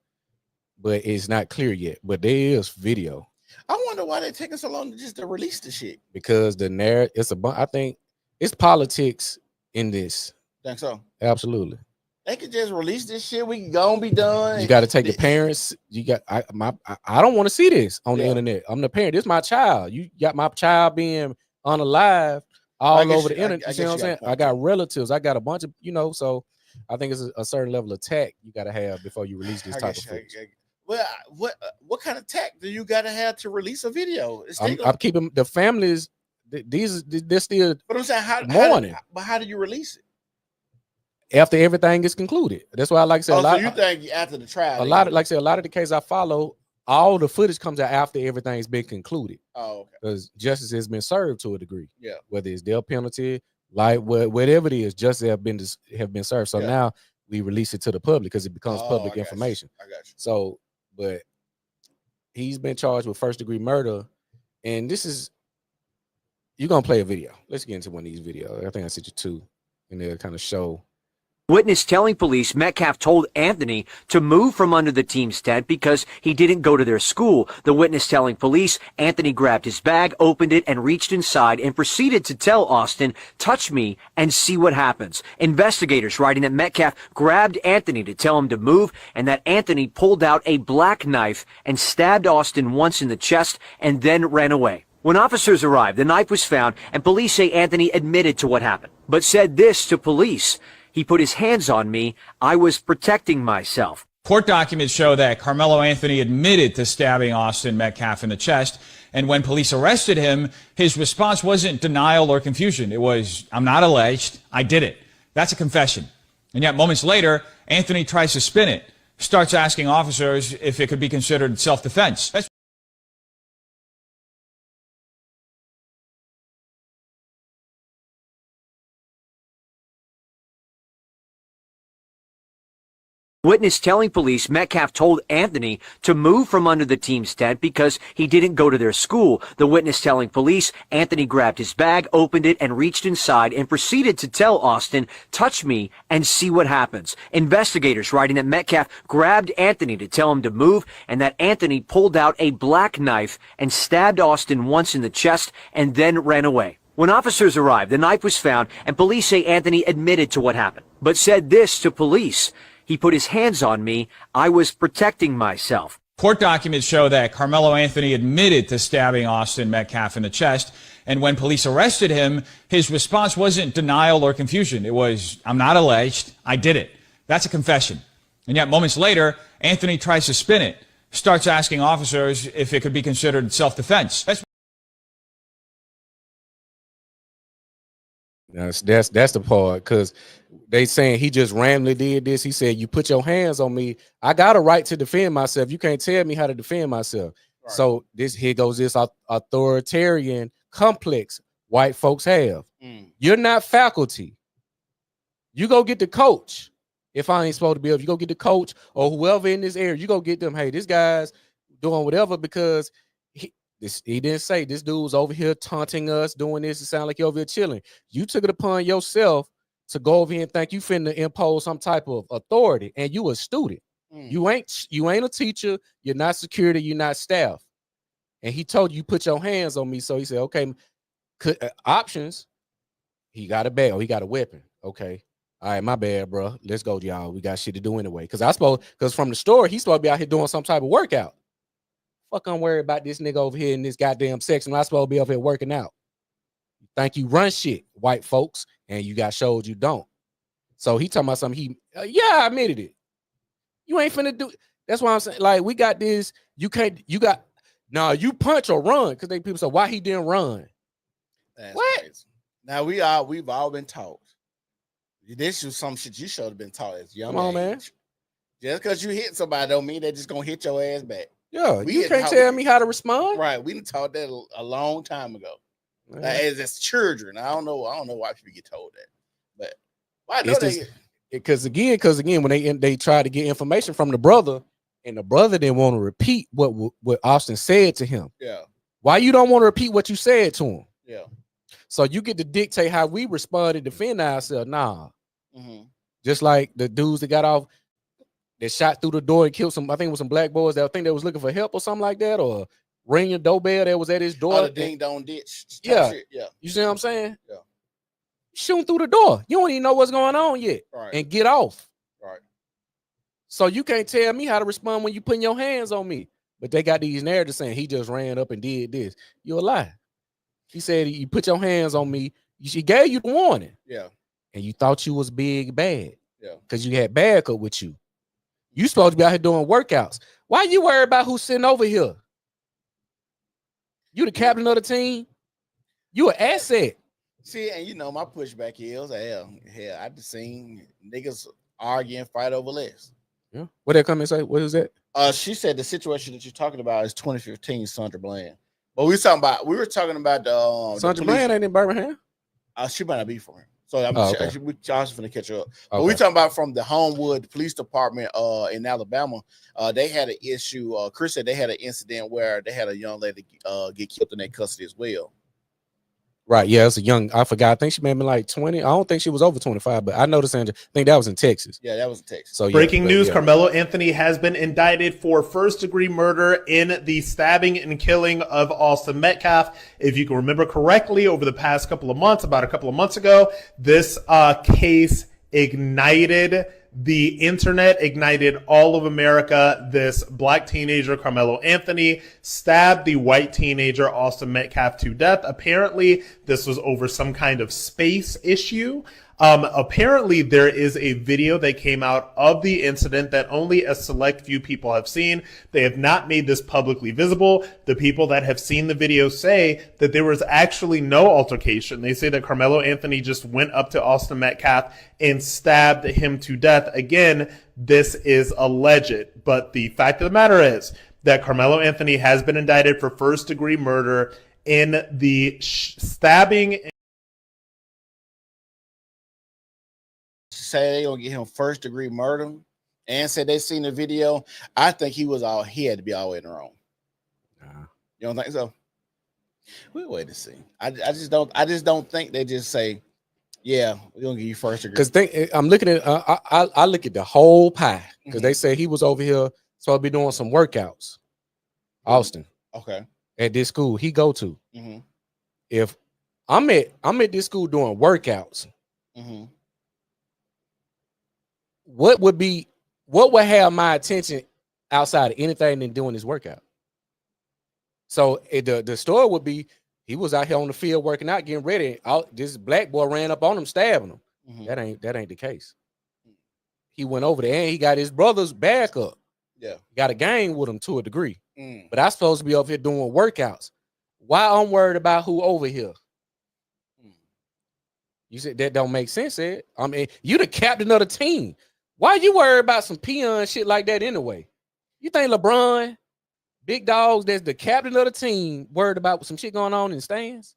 [SPEAKER 2] but it's not clear yet. But there is video.
[SPEAKER 1] I wonder why they're taking so long to release the shit.
[SPEAKER 2] Because the narrative, I think it's politics in this.
[SPEAKER 1] Think so?
[SPEAKER 2] Absolutely.
[SPEAKER 1] They could just release this shit. We can go and be done.
[SPEAKER 2] You got to take the parents. I don't want to see this on the internet. I'm the parent. This is my child. You got my child being unalive all over the internet. You see what I'm saying? I got relatives. I got a bunch of, so I think it's a certain level of tact you got to have before you release this type of footage.
[SPEAKER 1] Well, what kind of tact do you got to have to release a video?
[SPEAKER 2] I'm keeping the families. They're still.
[SPEAKER 1] But I'm saying
[SPEAKER 2] mourning.
[SPEAKER 1] How do you release it?
[SPEAKER 2] After everything is concluded. That's why I like to say
[SPEAKER 1] so you think after the trial?
[SPEAKER 2] A lot of the cases I follow, all the footage comes out after everything's been concluded.
[SPEAKER 1] Oh, okay.
[SPEAKER 2] Because justice has been served to a degree.
[SPEAKER 1] Yeah.
[SPEAKER 2] Whether it's death penalty, like whatever it is, justice have been served. So
[SPEAKER 1] Yeah.
[SPEAKER 2] now we release it to the public because it becomes
[SPEAKER 1] Oh,
[SPEAKER 2] public
[SPEAKER 1] I got you.
[SPEAKER 2] information.
[SPEAKER 1] I got you.
[SPEAKER 2] So, but he's been charged with first-degree murder, and this is you're gonna play a video. Let's get into one of these videos. I think I sent you two, and they'll kind of show.
[SPEAKER 4] Witness telling police Metcalf told Anthony to move from under the team's tent because he didn't go to their school. The witness telling police Anthony grabbed his bag, opened it, and reached inside and proceeded to tell Austin, "Touch me and see what happens." Investigators writing that Metcalf grabbed Anthony to tell him to move and that Anthony pulled out a black knife and stabbed Austin once in the chest and then ran away. When officers arrived, the knife was found and police say Anthony admitted to what happened, but said this to police: "He put his hands on me. I was protecting myself."
[SPEAKER 5] Court documents show that Carmelo Anthony admitted to stabbing Austin Metcalf in the chest. And when police arrested him, his response wasn't denial or confusion. It was, "I'm not alleged. I did it." That's a confession. And yet moments later, Anthony tries to spin it, starts asking officers if it could be considered self-defense.
[SPEAKER 4] Witness telling police Metcalf told Anthony to move from under the team's tent because he didn't go to their school. The witness telling police Anthony grabbed his bag, opened it, and reached inside and proceeded to tell Austin, "Touch me and see what happens." Investigators writing that Metcalf grabbed Anthony to tell him to move and that Anthony pulled out a black knife and stabbed Austin once in the chest and then ran away. When officers arrived, the knife was found and police say Anthony admitted to what happened, but said this to police: "He put his hands on me. I was protecting myself."
[SPEAKER 5] Court documents show that Carmelo Anthony admitted to stabbing Austin Metcalf in the chest. And when police arrested him, his response wasn't denial or confusion. It was, "I'm not alleged. I did it." That's a confession. And yet moments later, Anthony tries to spin it, starts asking officers if it could be considered self-defense.
[SPEAKER 2] That's the part, because they saying he just randomly did this. He said, "You put your hands on me. I got a right to defend myself. You can't tell me how to defend myself." Right. So here goes this authoritarian complex white folks have. You're not faculty. You go get the coach. If I ain't supposed to be able, you go get the coach or whoever in this area. You go get them. Hey, this guy's doing whatever because he didn't say this dude's over here taunting us, doing this. It sound like you're over here chilling. You took it upon yourself to go over here and think you finna impose some type of authority, and you a student. You ain't a teacher. You're not security. You're not staff. And he told you put your hands on me. So he said, okay, options. He got a bag. He got a weapon. Okay. All right, my bad, bro. Let's go, y'all. We got shit to do anyway. Because from the store, he's supposed to be out here doing some type of workout. Fuck, I'm worried about this nigga over here in this goddamn section. I'm supposed to be over here working out. You think you run shit, white folks, and you got showed you don't. So he talking about something. I admitted it. You ain't finna do. That's why I'm saying, like, we got this. You punch or run, because people say why he didn't run.
[SPEAKER 1] That's
[SPEAKER 2] what?
[SPEAKER 1] Crazy. Now we've all been taught. This is some shit you should have been taught as young. Come on, man. Just because you hit somebody don't mean they're just gonna hit your ass back.
[SPEAKER 2] Yeah, you can't tell me how to respond.
[SPEAKER 1] Right, we taught that a long time ago. As children, I don't know why people get told that, but why do they?
[SPEAKER 2] Because again, when they tried to get information from the brother, and the brother didn't want to repeat what Austin said to him.
[SPEAKER 1] Yeah.
[SPEAKER 2] Why you don't want to repeat what you said to him?
[SPEAKER 1] Yeah.
[SPEAKER 2] So you get to dictate how we respond and defend ourselves. Nah.
[SPEAKER 1] Mm-hmm.
[SPEAKER 2] Just like the dudes that got off. They shot through the door and killed some. I think it was some black boys that I think they was looking for help or something like that, or ringing a doorbell that was at his door.
[SPEAKER 1] Oh, the ding dong ditch.
[SPEAKER 2] Yeah,
[SPEAKER 1] shit. Yeah.
[SPEAKER 2] You see what I'm saying?
[SPEAKER 1] Yeah.
[SPEAKER 2] Shooting through the door. You don't even know what's going on yet,
[SPEAKER 1] right.
[SPEAKER 2] And get off.
[SPEAKER 1] Right.
[SPEAKER 2] So you can't tell me how to respond when you putting your hands on me. But they got these narratives saying he just ran up and did this. You're a lie. He said you put your hands on me. She gave you the warning.
[SPEAKER 1] Yeah.
[SPEAKER 2] And you thought you was big bad.
[SPEAKER 1] Yeah.
[SPEAKER 2] Because you had backup with you. You supposed to be out here doing workouts. Why you worried about who's sitting over here? You the captain of the team. You an asset.
[SPEAKER 1] See, and my pushback is, hell, I just seen niggas argue and fight over less.
[SPEAKER 2] Yeah. What they come and say? What is that?
[SPEAKER 1] She said the situation that you're talking about is 2015 Sandra Bland. But we were talking about the
[SPEAKER 2] Sandra Bland ain't in Birmingham.
[SPEAKER 1] She might not be for him. So I'm
[SPEAKER 2] Oh, okay.
[SPEAKER 1] we just finna catch up. But we
[SPEAKER 2] Okay.
[SPEAKER 1] talking about from the Homewood Police Department in Alabama. They had an issue. Chris said they had an incident where they had a young lady get killed in their custody as well.
[SPEAKER 2] Right. Yeah, it's a young. I forgot. I think she may have been like 20. I don't think she was over 25, but I noticed. I think that was in Texas.
[SPEAKER 1] Yeah, that was in Texas.
[SPEAKER 2] So
[SPEAKER 6] Breaking news,
[SPEAKER 2] yeah.
[SPEAKER 6] Carmelo Anthony has been indicted for first-degree murder in the stabbing and killing of Austin Metcalf. If you can remember correctly, over the past couple of months, about a couple of months ago, this case ignited the internet, ignited all of America. This black teenager, Carmelo Anthony, stabbed the white teenager, Austin Metcalf, to death. Apparently, this was over some kind of space issue. Apparently, there is a video that came out of the incident that only a select few people have seen. They have not made this publicly visible. The people that have seen the video say that there was actually no altercation. They say that Carmelo Anthony just went up to Austin Metcalf and stabbed him to death. Again, this is alleged, but the fact of the matter is that Carmelo Anthony has been indicted for first-degree murder in the stabbing.
[SPEAKER 1] Say they gonna get him first degree murder, and said they seen the video. I think he had to be all the way in the wrong. You don't think so? We'll wait to see. I just don't think they just say, yeah, we're gonna give you first degree.
[SPEAKER 2] Because I'm looking at I look at the whole pie because they say he was over here supposed to be doing some workouts. Austin.
[SPEAKER 1] Okay.
[SPEAKER 2] At this school he go to.
[SPEAKER 1] Mm-hmm.
[SPEAKER 2] If I'm at this school doing workouts,
[SPEAKER 1] Mm-hmm.
[SPEAKER 2] what would have my attention outside of anything than doing this workout? So the story would be he was out here on the field working out, getting ready. This black boy ran up on him, stabbing him.
[SPEAKER 1] Mm-hmm.
[SPEAKER 2] That ain't the case. He went over there and he got his brother's back up.
[SPEAKER 1] Yeah.
[SPEAKER 2] Got a gang with him to a degree.
[SPEAKER 1] Mm.
[SPEAKER 2] But I'm supposed to be over here doing workouts. Why I'm worried about who over here? You said that don't make sense, Ed. I mean, you the captain of the team. Why you worried about some peon shit like that anyway? You think LeBron, big dogs, that's the captain of the team, worried about some shit going on in the stands?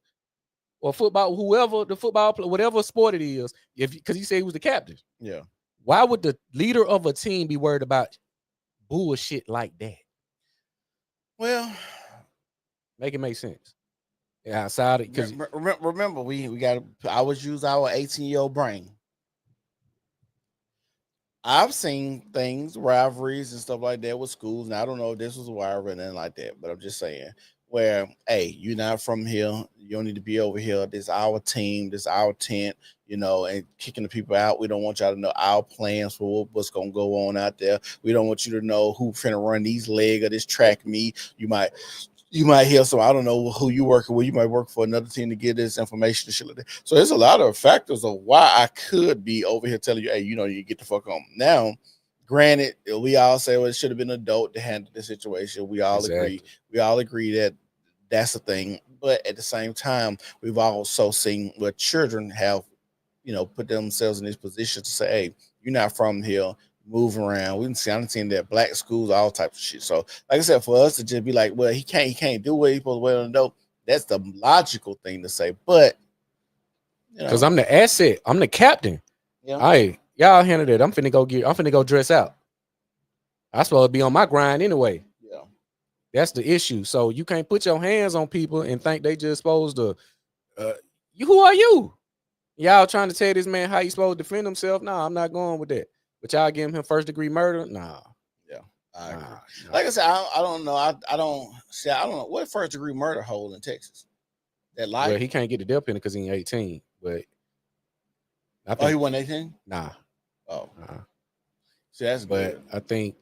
[SPEAKER 2] Or football, whoever the football player, whatever sport it is, because he said he was the captain.
[SPEAKER 1] Yeah.
[SPEAKER 2] Why would the leader of a team be worried about bullshit like that?
[SPEAKER 1] Well,
[SPEAKER 2] make it make sense. Yeah, outside it, because
[SPEAKER 1] remember we got to always use our 18-year-old brain. I've seen things, rivalries and stuff like that with schools. And I don't know if this was a rivalry or anything like that, but I'm just saying where, hey, you're not from here. You don't need to be over here. This is our team. This is our tent, and kicking the people out. We don't want y'all to know our plans for what's going to go on out there. We don't want you to know who finna run these leg or this track meet. You might hear some, I don't know who you working with. You might work for another team to get this information and shit like that. So there's a lot of factors of why I could be over here telling you, hey, you get the fuck on. Now, granted, we all say, well, it should have been an adult to handle the situation. We all agree. We all agree that that's the thing. But at the same time, we've also seen where children have, put themselves in this position to say, hey, you're not from here. Move around. I've seen that black schools, all types of shit. So, like I said, for us to just be like, well, he can't do what he's supposed to wear on the dope. That's the logical thing to say. But
[SPEAKER 2] because I'm the asset, I'm the captain.
[SPEAKER 1] Yeah.
[SPEAKER 2] Hey, y'all handle it. I'm finna go dress out. I'm supposed to be on my grind anyway.
[SPEAKER 1] Yeah.
[SPEAKER 2] That's the issue. So you can't put your hands on people and think they just supposed to who are you? Y'all trying to tell this man how he's supposed to defend himself? Nah, I'm not going with that. But y'all give him first degree murder? Nah.
[SPEAKER 1] Yeah. I agree. Like I said, I don't know. I don't know what first degree murder hold in Texas. That life.
[SPEAKER 2] Well, he can't get the death penalty because he ain't 18. But I think
[SPEAKER 1] he wasn't 18?
[SPEAKER 2] Nah.
[SPEAKER 1] Oh.
[SPEAKER 2] Nah.
[SPEAKER 1] See, that's
[SPEAKER 2] but
[SPEAKER 1] good.
[SPEAKER 2] I think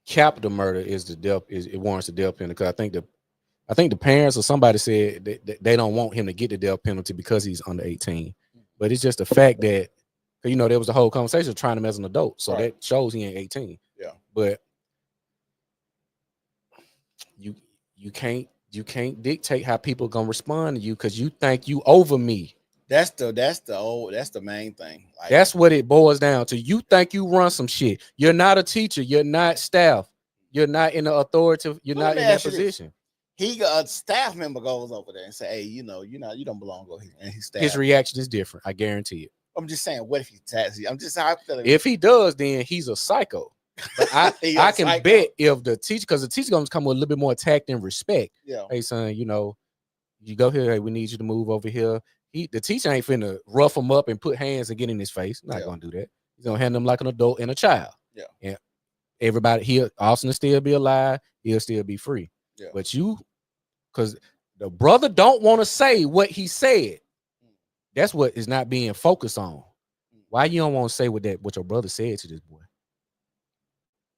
[SPEAKER 2] capital murder is it warrants the death penalty because I think the parents or somebody said that they don't want him to get the death penalty because he's under 18. But it's just the fact that there was the whole conversation of trying him as an adult. So that shows he ain't 18.
[SPEAKER 1] Yeah. But
[SPEAKER 2] you can't dictate how people gonna respond to you because you think you over me.
[SPEAKER 1] That's the main thing. Like,
[SPEAKER 2] that's what it boils down to. You think you run some shit. You're not a teacher. You're not staff. You're not in the authoritative. You're not in that position.
[SPEAKER 1] a staff member goes over there and say, "Hey, you don't belong over here." And he stabs.
[SPEAKER 2] His reaction is different. I guarantee it.
[SPEAKER 1] I'm just saying, what if he taps you? I'm just hypothetically.
[SPEAKER 2] If he does, then he's a psycho. But I can
[SPEAKER 1] psycho.
[SPEAKER 2] bet if the teacher, because the teacher gonna come with a little bit more tact and respect.
[SPEAKER 1] Yeah.
[SPEAKER 2] Hey son, you go here. Hey, we need you to move over here. The teacher ain't finna rough him up and put hands and get in his face. Not gonna do that. He's gonna handle him like an adult and a child.
[SPEAKER 1] Yeah.
[SPEAKER 2] And everybody, Austin will still be alive. He'll still be free.
[SPEAKER 1] Yeah.
[SPEAKER 2] But because the brother don't want to say what he said. That's what is not being focused on. Why you don't want to say what your brother said to this boy?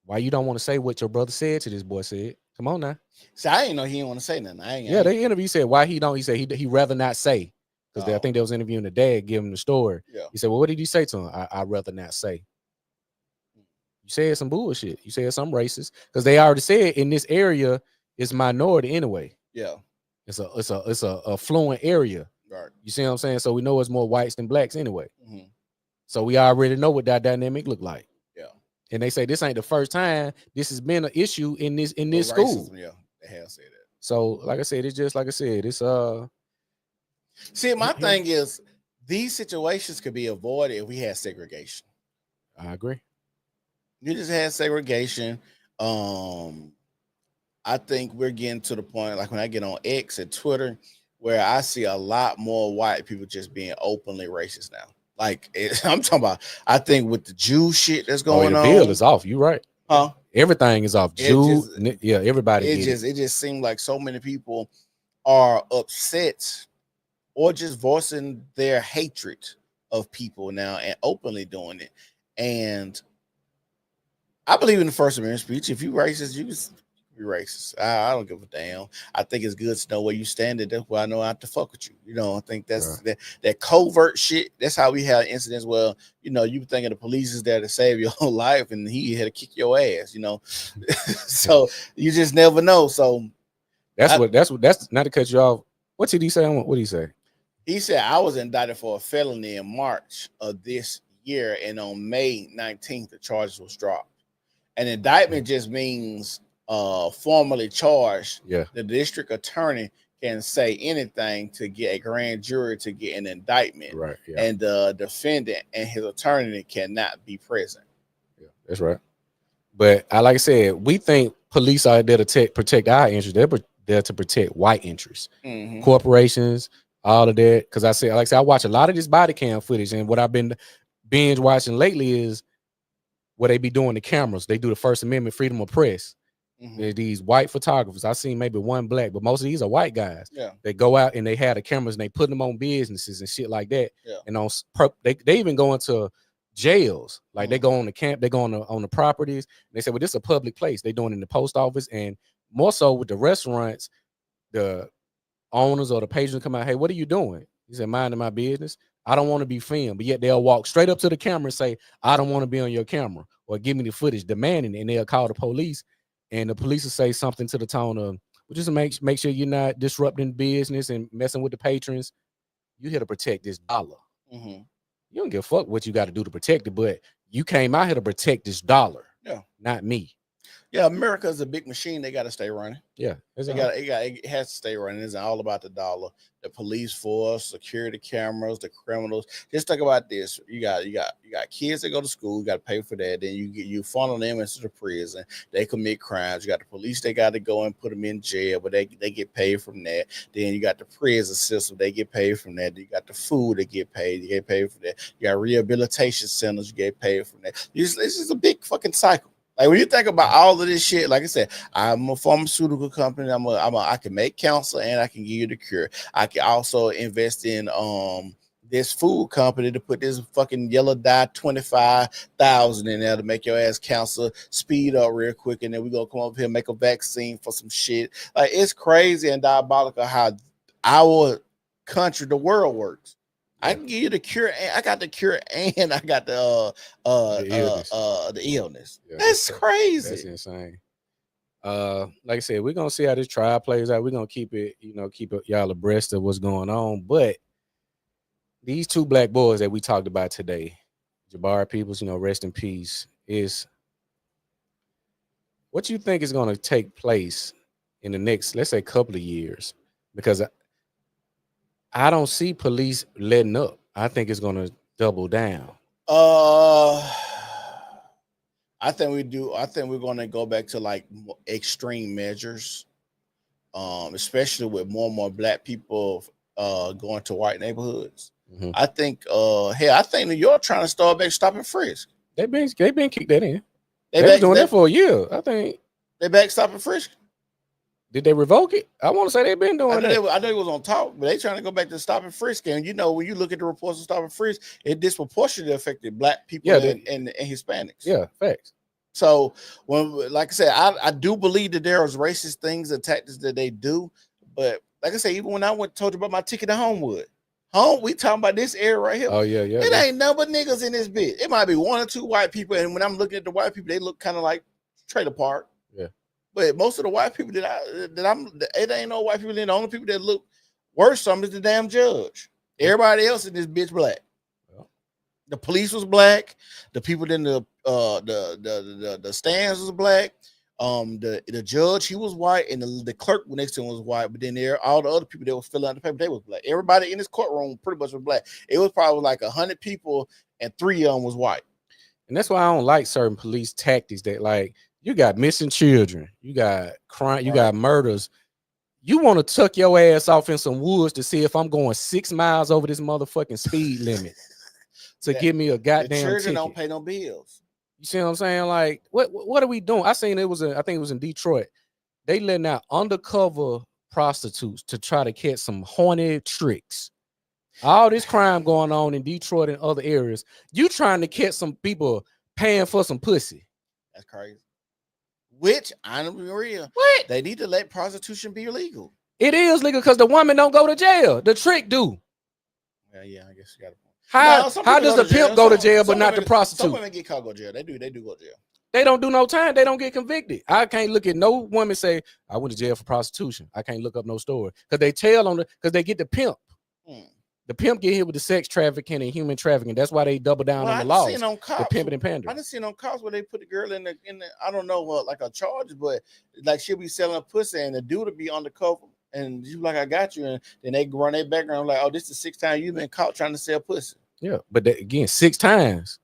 [SPEAKER 2] Why you don't want to say what your brother said to this boy said? Come on now.
[SPEAKER 1] See, I didn't know he didn't want to say nothing.
[SPEAKER 2] They interview said why he don't. He said he rather not say because I think they was interviewing the dad, give him the story.
[SPEAKER 1] Yeah.
[SPEAKER 2] He said, well, what did you say to him? I'd rather not say. You said some bullshit. You said some racist because they already said in this area it's minority anyway.
[SPEAKER 1] Yeah.
[SPEAKER 2] It's a affluent area.
[SPEAKER 1] Right.
[SPEAKER 2] You see what I'm saying? So we know it's more whites than blacks anyway.
[SPEAKER 1] Mm-hmm.
[SPEAKER 2] So we already know what that dynamic look like.
[SPEAKER 1] Yeah.
[SPEAKER 2] And they say this ain't the first time this has been an issue in this school.
[SPEAKER 1] Racism, yeah, they have said that.
[SPEAKER 2] So like I said, it's just like I said, it's
[SPEAKER 1] See, my thing is these situations could be avoided if we had segregation.
[SPEAKER 2] I agree.
[SPEAKER 1] You just had segregation. I think we're getting to the point, like when I get on X and Twitter, where I see a lot more white people just being openly racist now. Like I'm talking about, I think with the Jew shit that's going on,
[SPEAKER 2] the bill is off. You right?
[SPEAKER 1] Huh?
[SPEAKER 2] Everything is off. Everybody.
[SPEAKER 1] It just seemed like so many people are upset or just voicing their hatred of people now and openly doing it. And I believe in the First Amendment speech. If you racist, you can be racist. I don't give a damn. I think it's good to know where you stand, and that's why I know not to fuck with you. I think that's that covert shit. That's how we have incidents where you thinking the police is there to save your whole life, and he had to kick your ass. So you just never know. So
[SPEAKER 2] that's not to cut you off. What did he say? What did he say?
[SPEAKER 1] He said I was indicted for a felony in March of this year, and on May 19th the charges was dropped. An indictment just means formally charged.
[SPEAKER 2] Yeah.
[SPEAKER 1] The district attorney can say anything to get a grand jury to get an indictment.
[SPEAKER 2] Right. Yeah.
[SPEAKER 1] And the defendant and his attorney cannot be present.
[SPEAKER 2] Yeah, that's right. But like I said, we think police are there to protect our interests. They're there to protect white interests, corporations, all of that. Because I watch a lot of this body cam footage, and what I've been binge watching lately is what they be doing to cameras. They do the First Amendment, freedom of press. These white photographers. I've seen maybe one black, but most of these are white guys.
[SPEAKER 1] Yeah.
[SPEAKER 2] They go out and they have the cameras and they put them on businesses and shit like that.
[SPEAKER 1] Yeah.
[SPEAKER 2] And they even go into jails. Like they go on the camp, they go on the properties. And they say, well, this is a public place. They doing it in the post office, and more so with the restaurants, the owners or the patrons come out, hey, what are you doing? He said, minding my business. I don't want to be filmed, but yet they'll walk straight up to the camera and say, I don't want to be on your camera, or give me the footage demanding it, and they'll call the police, and the police will say something to the tone of, well, just make sure you're not disrupting business and messing with the patrons. You here to protect this dollar. You don't give a fuck what you got to do to protect it, but you came out here to protect this dollar.
[SPEAKER 1] Yeah.
[SPEAKER 2] Not me.
[SPEAKER 1] Yeah, America is a big machine. They got to stay running.
[SPEAKER 2] Yeah,
[SPEAKER 1] it has to stay running. It's all about the dollar. The police force, security cameras, the criminals. Just think about this. You got kids that go to school. You got to pay for that. Then you funnel them into the prison. They commit crimes. You got the police. They got to go and put them in jail, but they get paid from that. Then you got the prison system. They get paid from that. You got the food. They get paid. You get paid for that. You got rehabilitation centers. You get paid from that. This is a big fucking cycle. Like when you think about all of this shit, like I said, I'm a pharmaceutical company. I can make cancer and I can give you the cure. I can also invest in this food company to put this fucking yellow dye 25,000 in there to make your ass cancer speed up real quick, and then we gonna come up here and make a vaccine for some shit. Like it's crazy and diabolical how our country, the world works. I can give you the cure. I got the cure, and I got the illness.
[SPEAKER 2] Yeah,
[SPEAKER 1] that's crazy.
[SPEAKER 2] That's insane. Like I said, we're gonna see how this trial plays out. We're gonna keep y'all abreast of what's going on. But these two black boys that we talked about today, Jabari Peoples, rest in peace, is what you think is gonna take place in the next, let's say, couple of years, because I don't see police letting up. I think it's gonna double down.
[SPEAKER 1] I think we do. I think we're going to go back to like extreme measures, especially with more and more black people going to white neighborhoods.
[SPEAKER 2] Mhm.
[SPEAKER 1] I think, I think New York trying to start back stop and frisk.
[SPEAKER 2] They've been kicked that in.
[SPEAKER 1] They
[SPEAKER 2] They been
[SPEAKER 1] back,
[SPEAKER 2] doing
[SPEAKER 1] they,
[SPEAKER 2] that for a year. I think.
[SPEAKER 1] they back stop and frisk.
[SPEAKER 2] Did they revoke it? I want to say they've been doing
[SPEAKER 1] I know,
[SPEAKER 2] that.
[SPEAKER 1] I know it was on talk, but they trying to go back to stop and frisk. And you know, when you look at the reports of stop and frisk, it disproportionately affected black people and Hispanics.
[SPEAKER 2] Yeah, facts.
[SPEAKER 1] So when, like I said, I do believe that there is racist things and tactics that they do, but like I said, even when I told you about my ticket to Homewood, we talking about this area right here.
[SPEAKER 2] Oh yeah, yeah.
[SPEAKER 1] It
[SPEAKER 2] yeah.
[SPEAKER 1] ain't number niggas in this bitch. It might be one or two white people, and when I'm looking at the white people, they look kind of like trailer park.
[SPEAKER 2] Yeah.
[SPEAKER 1] But most of the white people it ain't no white people. The only people that look worse some is the damn judge. Everybody else in this bitch black.
[SPEAKER 2] Yeah.
[SPEAKER 1] The police was black. The people in the stands was black. The judge, he was white, and the clerk next to him was white. But then all the other people that was filling out the paper, they was black. Everybody in this courtroom pretty much was black. It was probably like 100 people, and 3 of them was white.
[SPEAKER 2] And that's why I don't like certain police tactics that, like, you got missing children, you got crime, you got murders. You want to tuck your ass off in some woods to see if I'm going 6 miles over this motherfucking speed limit to give me a goddamn
[SPEAKER 1] The children
[SPEAKER 2] ticket.
[SPEAKER 1] don't pay no bills.
[SPEAKER 2] You see what I'm saying? Like, what are we doing? I think it was in Detroit. They letting out undercover prostitutes to try to catch some horny tricks. All this crime going on in Detroit and other areas. You trying to catch some people paying for some pussy.
[SPEAKER 1] That's crazy. Which, I'm being real,
[SPEAKER 2] What?
[SPEAKER 1] they need to let prostitution be illegal.
[SPEAKER 2] It is legal because the woman don't go to jail. The trick do.
[SPEAKER 1] Yeah, I guess you got a point.
[SPEAKER 2] How does the pimp go to jail but not the
[SPEAKER 1] Some
[SPEAKER 2] prostitute?
[SPEAKER 1] women get caught go to jail. They do go to jail.
[SPEAKER 2] They don't do no time. They don't get convicted. I can't look at no woman say, I went to jail for prostitution. I can't look up no story. Because they tell on because they get the pimp. The pimp get hit with the sex trafficking and human trafficking. That's why they double down on the laws. The pimping and pandering.
[SPEAKER 1] I done seen on cops where they put the girl in the I don't know what, like a charge, but like she'll be selling a pussy and the dude will be undercover and you like, I got you, and then they run their background like, oh, this is the 6th time you've been caught trying to sell pussy.
[SPEAKER 2] Yeah, but again, 6 times.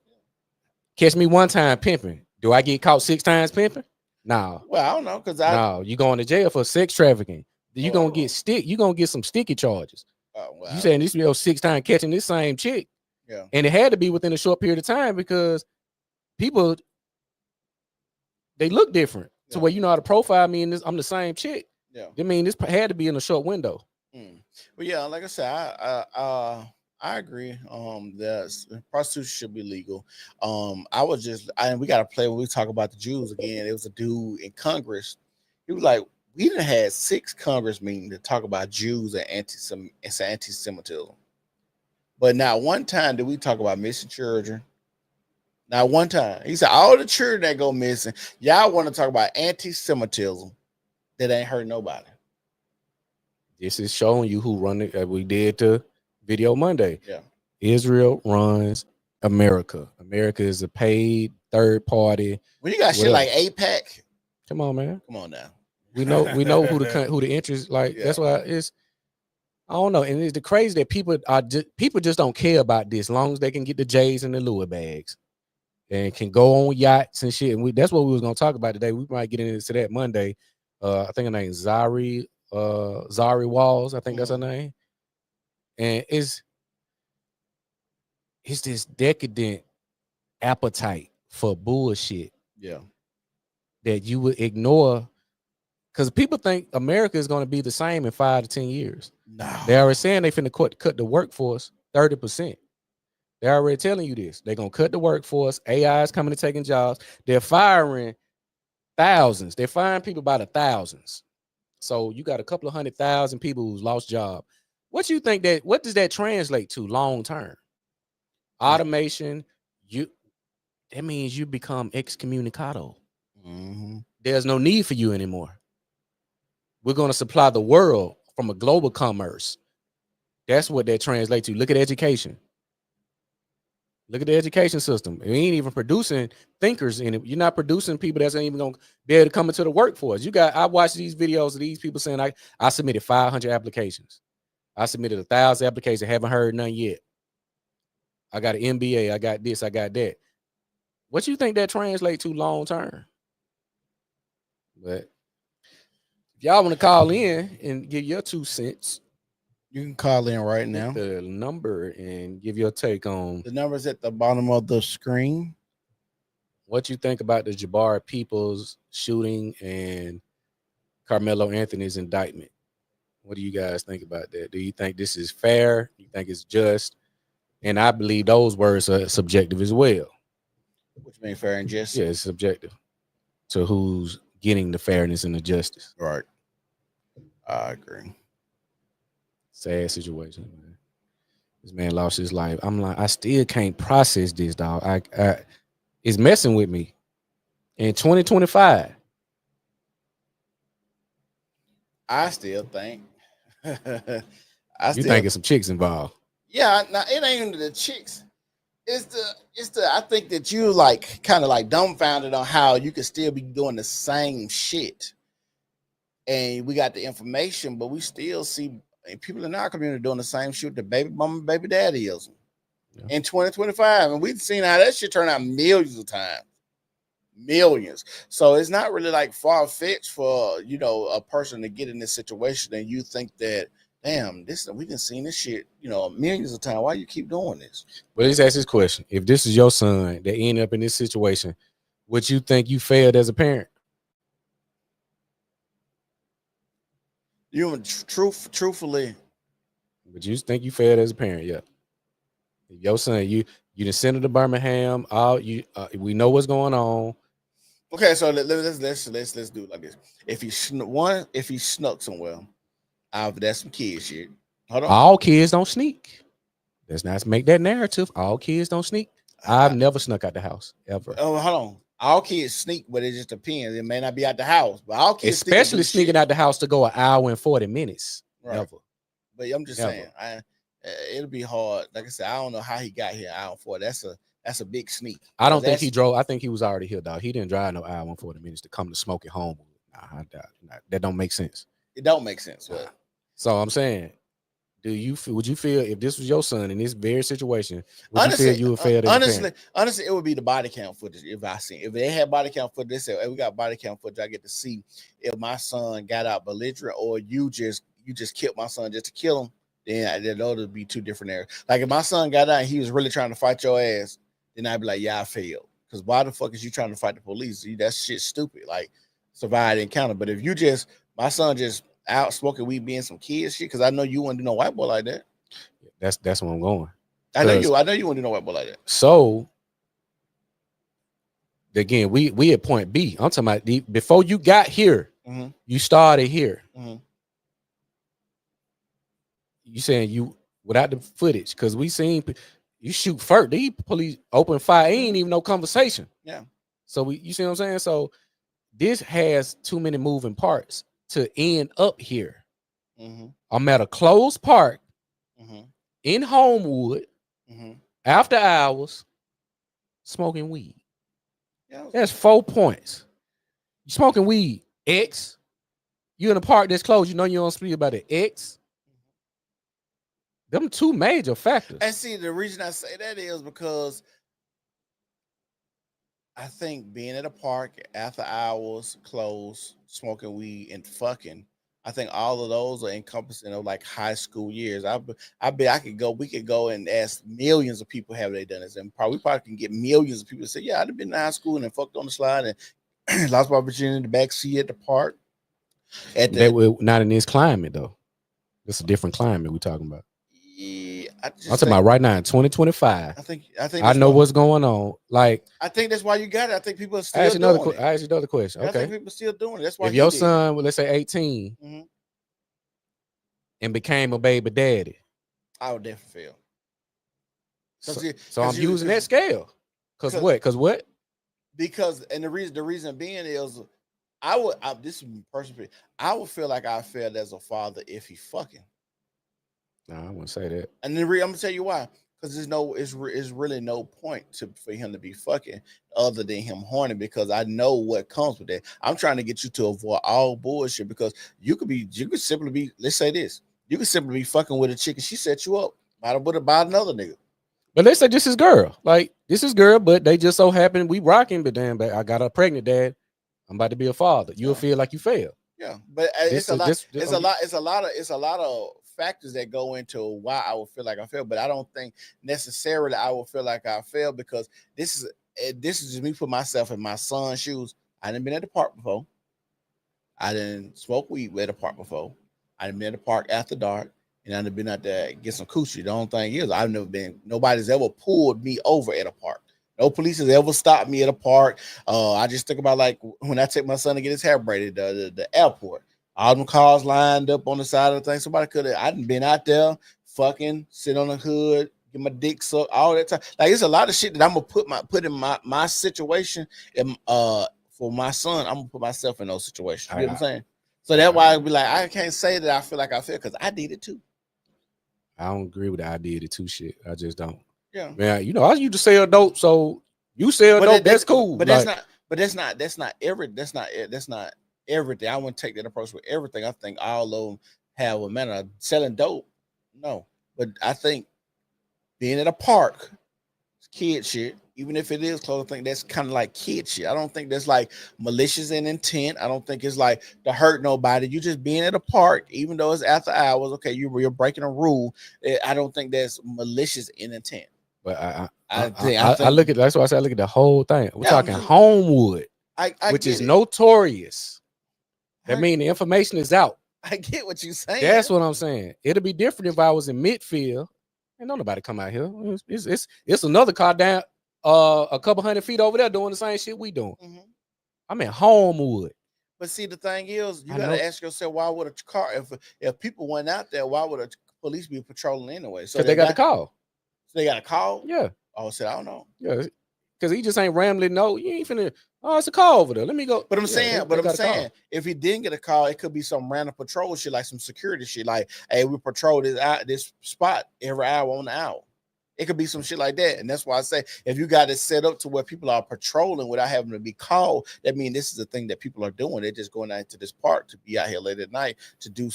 [SPEAKER 2] Catch me 1 time pimping. Do I get caught 6 times pimping? No.
[SPEAKER 1] Well, I don't know, because
[SPEAKER 2] you going to jail for sex trafficking. You gonna get you gonna get some sticky charges. You saying this be 6 times catching this same chick.
[SPEAKER 1] Yeah.
[SPEAKER 2] And it had to be within a short period of time because people, they look different to where you know how to profile me and this, I'm the same chick.
[SPEAKER 1] Yeah.
[SPEAKER 2] I mean, this had to be in a short window.
[SPEAKER 1] But yeah, like I said, I agree. That prostitution should be legal. We got to play when we talk about the Jews again. There was a dude in Congress. He was like, we done had 6 Congress meetings to talk about Jews and anti-Semitism. But not one time did we talk about missing children. Not one time. He said, all the children that go missing, y'all want to talk about anti-Semitism that ain't hurt nobody.
[SPEAKER 2] This is showing you who run it. We did the video Monday.
[SPEAKER 1] Yeah.
[SPEAKER 2] Israel runs America. America is a paid third party.
[SPEAKER 1] When you got shit like AIPAC.
[SPEAKER 2] Come on, man.
[SPEAKER 1] Come on now.
[SPEAKER 2] We know who the interest, like, that's why it's, I don't know. And it's the crazy that people just don't care about this, as long as they can get the J's and the Louis bags and can go on yachts and shit. And that's what we was gonna talk about today. We might get into that Monday. I think her name is Zari Walls. I think that's her name. And it's this decadent appetite for bullshit.
[SPEAKER 1] Yeah.
[SPEAKER 2] That you would ignore. Because people think America is going to be the same in 5 to 10 years.
[SPEAKER 1] No.
[SPEAKER 2] They already saying they finna cut the workforce 30%. They're already telling you this. They're going to cut the workforce. AI is coming to taking jobs. They're firing thousands. They're firing people by the thousands. So you got a couple of 100,000 people who's lost job. What does that translate to long term? Automation. That means you become excommunicado.
[SPEAKER 1] Mm-hmm.
[SPEAKER 2] There's no need for you anymore. We're going to supply the world from a global commerce. That's what that translates to. Look at education. Look at the education system. We ain't even producing thinkers in it. You're not producing people that's ain't even gonna be able to come into the workforce. I watched these videos of these people saying I submitted 500 applications. I submitted 1,000 applications, haven't heard none yet. I got an MBA, I got this, I got that. What you think that translates to long term? But if y'all want to call in and give your 2 cents,
[SPEAKER 1] You can call in right
[SPEAKER 2] hit
[SPEAKER 1] now.
[SPEAKER 2] the number and give your take on
[SPEAKER 1] The number's at the bottom of the screen.
[SPEAKER 2] what you think about the Jabari Peoples shooting and Carmelo Anthony's indictment. What do you guys think about that? Do you think this is fair? Do you think it's just? And I believe those words are subjective as well.
[SPEAKER 1] Which means fair and just.
[SPEAKER 2] Yeah, it's subjective to who's getting the fairness and the justice.
[SPEAKER 1] Right. I agree.
[SPEAKER 2] Sad situation, man. This man lost his life. I'm like, I still can't process this, dog. It's messing with me. In 2025,
[SPEAKER 1] I still think.
[SPEAKER 2] you think it's some chicks involved.
[SPEAKER 1] Yeah, now it ain't even the chicks. It's the I think that you like kind of like dumbfounded on how you could still be doing the same shit. And we got the information, but we still see people in our community doing the same shit that baby mama, baby daddy is in 2025. And we've seen how that shit turn out millions of times. Millions. So it's not really like far-fetched for a person to get in this situation and you think that, damn, we done seen this shit, millions of times. Why you keep doing this?
[SPEAKER 2] But let's ask this question. If this is your son that ended up in this situation, would you think you failed as a parent?
[SPEAKER 1] Truthfully.
[SPEAKER 2] Would you think you failed as a parent? Yeah. If your son, you done sent him to Birmingham. We know what's going on.
[SPEAKER 1] Okay, so let's do it like this. If he snuck somewhere, that's some kid shit. Hold on.
[SPEAKER 2] All kids don't sneak. Let's not make that narrative. All kids don't sneak. I've never snuck out the house ever.
[SPEAKER 1] Oh, hold on. All kids sneak, but it just depends. It may not be out the house, but all kids,
[SPEAKER 2] especially sneaking out the house to go an hour and 40 minutes.
[SPEAKER 1] Right.
[SPEAKER 2] Never.
[SPEAKER 1] But I'm just saying, it'll be hard. Like I said, I don't know how he got here an hour and 40. That's a big sneak.
[SPEAKER 2] I don't think he drove. I think he was already here, dog. He didn't drive no hour and 40 minutes to come to smoke at home. Nah, that don't make sense.
[SPEAKER 1] It don't make sense. But.
[SPEAKER 2] So I'm saying, would you feel if this was your son in this very situation, would you feel you would fail?
[SPEAKER 1] Honestly, it would be the body count footage. If they had body count footage, they said, hey, we got body count footage. I get to see if my son got out belligerent or you just killed my son just to kill him. Then those would be two different areas. Like if my son got out and he was really trying to fight your ass, then I'd be like, yeah, I failed. Because why the fuck is you trying to fight the police? That shit stupid. Like survive the encounter. But if my son just out smoking weed, being some kids shit, because I know you wouldn't do no white boy like that.
[SPEAKER 2] That's where I'm going.
[SPEAKER 1] I know you wouldn't do no white boy like that.
[SPEAKER 2] So again, we at point B. I'm talking about before you got here, you started here. You saying you without the footage, because we seen you shoot first. These police open fire. Ain't even no conversation.
[SPEAKER 1] Yeah.
[SPEAKER 2] So you see what I'm saying? So this has too many moving parts to end up here. I'm at a closed park in Homewood after hours smoking weed. Yeah. That's 4 points. You smoking weed, X. You in a park that's closed. You know you don't speak about it, X. Them two major factors.
[SPEAKER 1] And see, the reason I say that is because I think being at a park after hours, closed, smoking weed, and fucking, I think all of those are encompassing of like high school years. I bet we could go and ask millions of people have they done this, and we probably can get millions of people to say, yeah, I'd have been in high school and fucked on the slide and lost my virginity in the back seat at the park.
[SPEAKER 2] Not in this climate though. It's a different climate we're talking about.
[SPEAKER 1] Yeah,
[SPEAKER 2] I'm talking about right now in 2025.
[SPEAKER 1] I think
[SPEAKER 2] I know what's going on. Like
[SPEAKER 1] I think that's why you got it. I think people are still
[SPEAKER 2] I ask you another question. Okay.
[SPEAKER 1] I think people are still doing it. That's why
[SPEAKER 2] if your son, let's say 18, and became a baby daddy,
[SPEAKER 1] I would definitely fail.
[SPEAKER 2] So I'm using that scale. Because what?
[SPEAKER 1] Because the reason being is this is personally, I would feel like I failed as a father if he fucking.
[SPEAKER 2] No, I wouldn't say that.
[SPEAKER 1] And I'm gonna tell you why. because it's really no point for him to be fucking other than him horny, because I know what comes with that. I'm trying to get you to avoid all bullshit, because you could simply be, let's say this, you could simply be fucking with a chick and she set you up by another nigga.
[SPEAKER 2] But let's say this is girl, like this is girl, but they just so happen we rocking. But damn, I got her pregnant, dad. I'm about to be a father. You'll feel like you failed.
[SPEAKER 1] Yeah, but it's a lot of factors that go into why I would feel like I failed. But I don't think necessarily I would feel like I failed, because this is just me put myself in my son's shoes. I didn't been at the park before. I didn't smoke weed at the park before. I didn't been at the park after dark, and I done been out there get some coochie. The only thing is, nobody's ever pulled me over at a park. No police has ever stopped me at a park. I just think about like when I take my son to get his hair braided, the airport. All them cars lined up on the side of the thing. Somebody could have. I done been out there, fucking sit on the hood, get my dick sucked, all that time. Like it's a lot of shit that I'm gonna put in my situation. And for my son, I'm gonna put myself in those situations. You know what I'm saying? So that's why I be like, I can't say that I feel like I feel, because I did it too.
[SPEAKER 2] I don't agree with the I did it too shit. I just don't.
[SPEAKER 1] Yeah,
[SPEAKER 2] man. You know, I used to sell dope, so you sell dope. That's cool.
[SPEAKER 1] But that's not everything. I wouldn't take that approach with everything. I think all of them have a manner. Selling dope, no. But I think being at a park, it's kid shit. Even if it is close, I think that's kind of like kid shit. I don't think that's like malicious in intent. I don't think it's like to hurt nobody. You just being at a park, even though it's after hours. Okay, you're breaking a rule. I don't think that's malicious in intent.
[SPEAKER 2] But I look at, that's why I say I look at the whole thing. We're talking Homewood, which is notorious. That means the information is out.
[SPEAKER 1] I get what you're saying.
[SPEAKER 2] That's what I'm saying. It'll be different if I was in Midfield. Ain't nobody come out here. It's another car down a couple 100 feet over there doing the same shit we doing. Mm-hmm. I'm in Homewood.
[SPEAKER 1] But see, the thing is, you gotta ask yourself, why would a car, if people went out there, why would a police be patrolling anyway? So
[SPEAKER 2] they got the call.
[SPEAKER 1] So they got a call?
[SPEAKER 2] Yeah.
[SPEAKER 1] Oh, so I don't know.
[SPEAKER 2] Yeah. Because he just ain't rambling. No, you ain't finna. Oh, it's a call over there. Let me go.
[SPEAKER 1] But I'm saying, if he didn't get a call, it could be some random patrol shit, like some security shit. Like, hey, we patrol this spot every hour on the hour. It could be some shit like that. And that's why I say, if you got it set up to where people are patrolling without having to be called, that means this is the thing that people are doing. They're just going out to this park to be out here late at night to do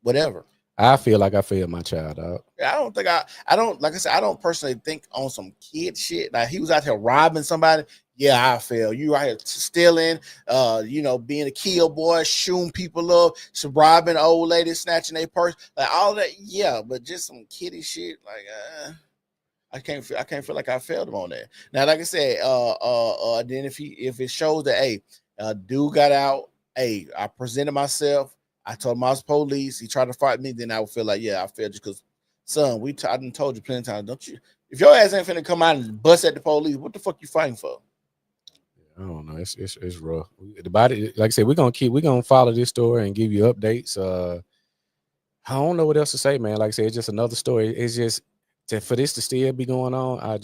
[SPEAKER 1] whatever.
[SPEAKER 2] I feel like I failed my child out.
[SPEAKER 1] I don't, like I said, I don't personally think on some kid shit. Like he was out here robbing somebody. Yeah, I failed. You out here stealing, being a kill boy, shooting people up, robbing old ladies, snatching their purse, like all that. Yeah, but just some kiddie shit. Like, I can't feel like I failed him on that. Now, like I said, then if it shows that, hey, dude got out, hey, I presented myself. I told him I was police. He tried to fight me. Then I would feel like, yeah, I failed you because, son, I done told you plenty of times, don't you? If your ass ain't finna come out and bust at the police, what the fuck you fighting for?
[SPEAKER 2] I don't know. It's rough. The body, like I said, we're gonna follow this story and give you updates. I don't know what else to say, man. Like I said, it's just another story. It's just for this to still be going on.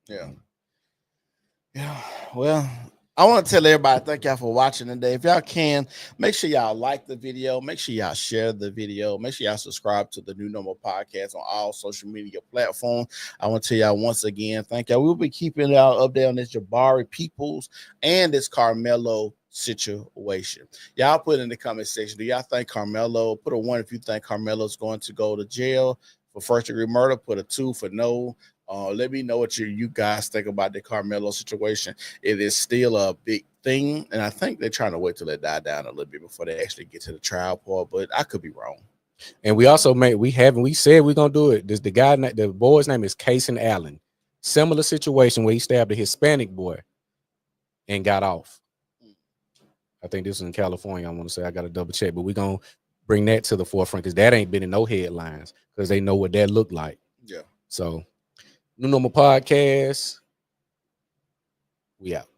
[SPEAKER 1] Yeah. Well, I want to tell everybody, thank y'all for watching today. If y'all can, make sure y'all like the video. Make sure y'all share the video. Make sure y'all subscribe to the New Normal Podcast on all social media platforms. I want to tell y'all once again, thank y'all. We'll be keeping y'all updated on this Jabari Peoples and this Carmelo situation. Y'all put in the comment section, do y'all think Carmelo, put a 1 if you think Carmelo's going to go to jail for first-degree murder, put a 2 for no. Let me know what you guys think about the Carmelo situation. It is still a big thing, and I think they're trying to wait till it die down a little bit before they actually get to the trial part, but I could be wrong.
[SPEAKER 2] And we also we said we're gonna do it. The boy's name is Kaysen Allen. Similar situation where he stabbed a Hispanic boy and got off. I think this is in California. I want to say, I got to double check, but we're gonna bring that to the forefront because that ain't been in no headlines because they know what that looked like.
[SPEAKER 1] Yeah.
[SPEAKER 2] So New Normal Podcast. We out.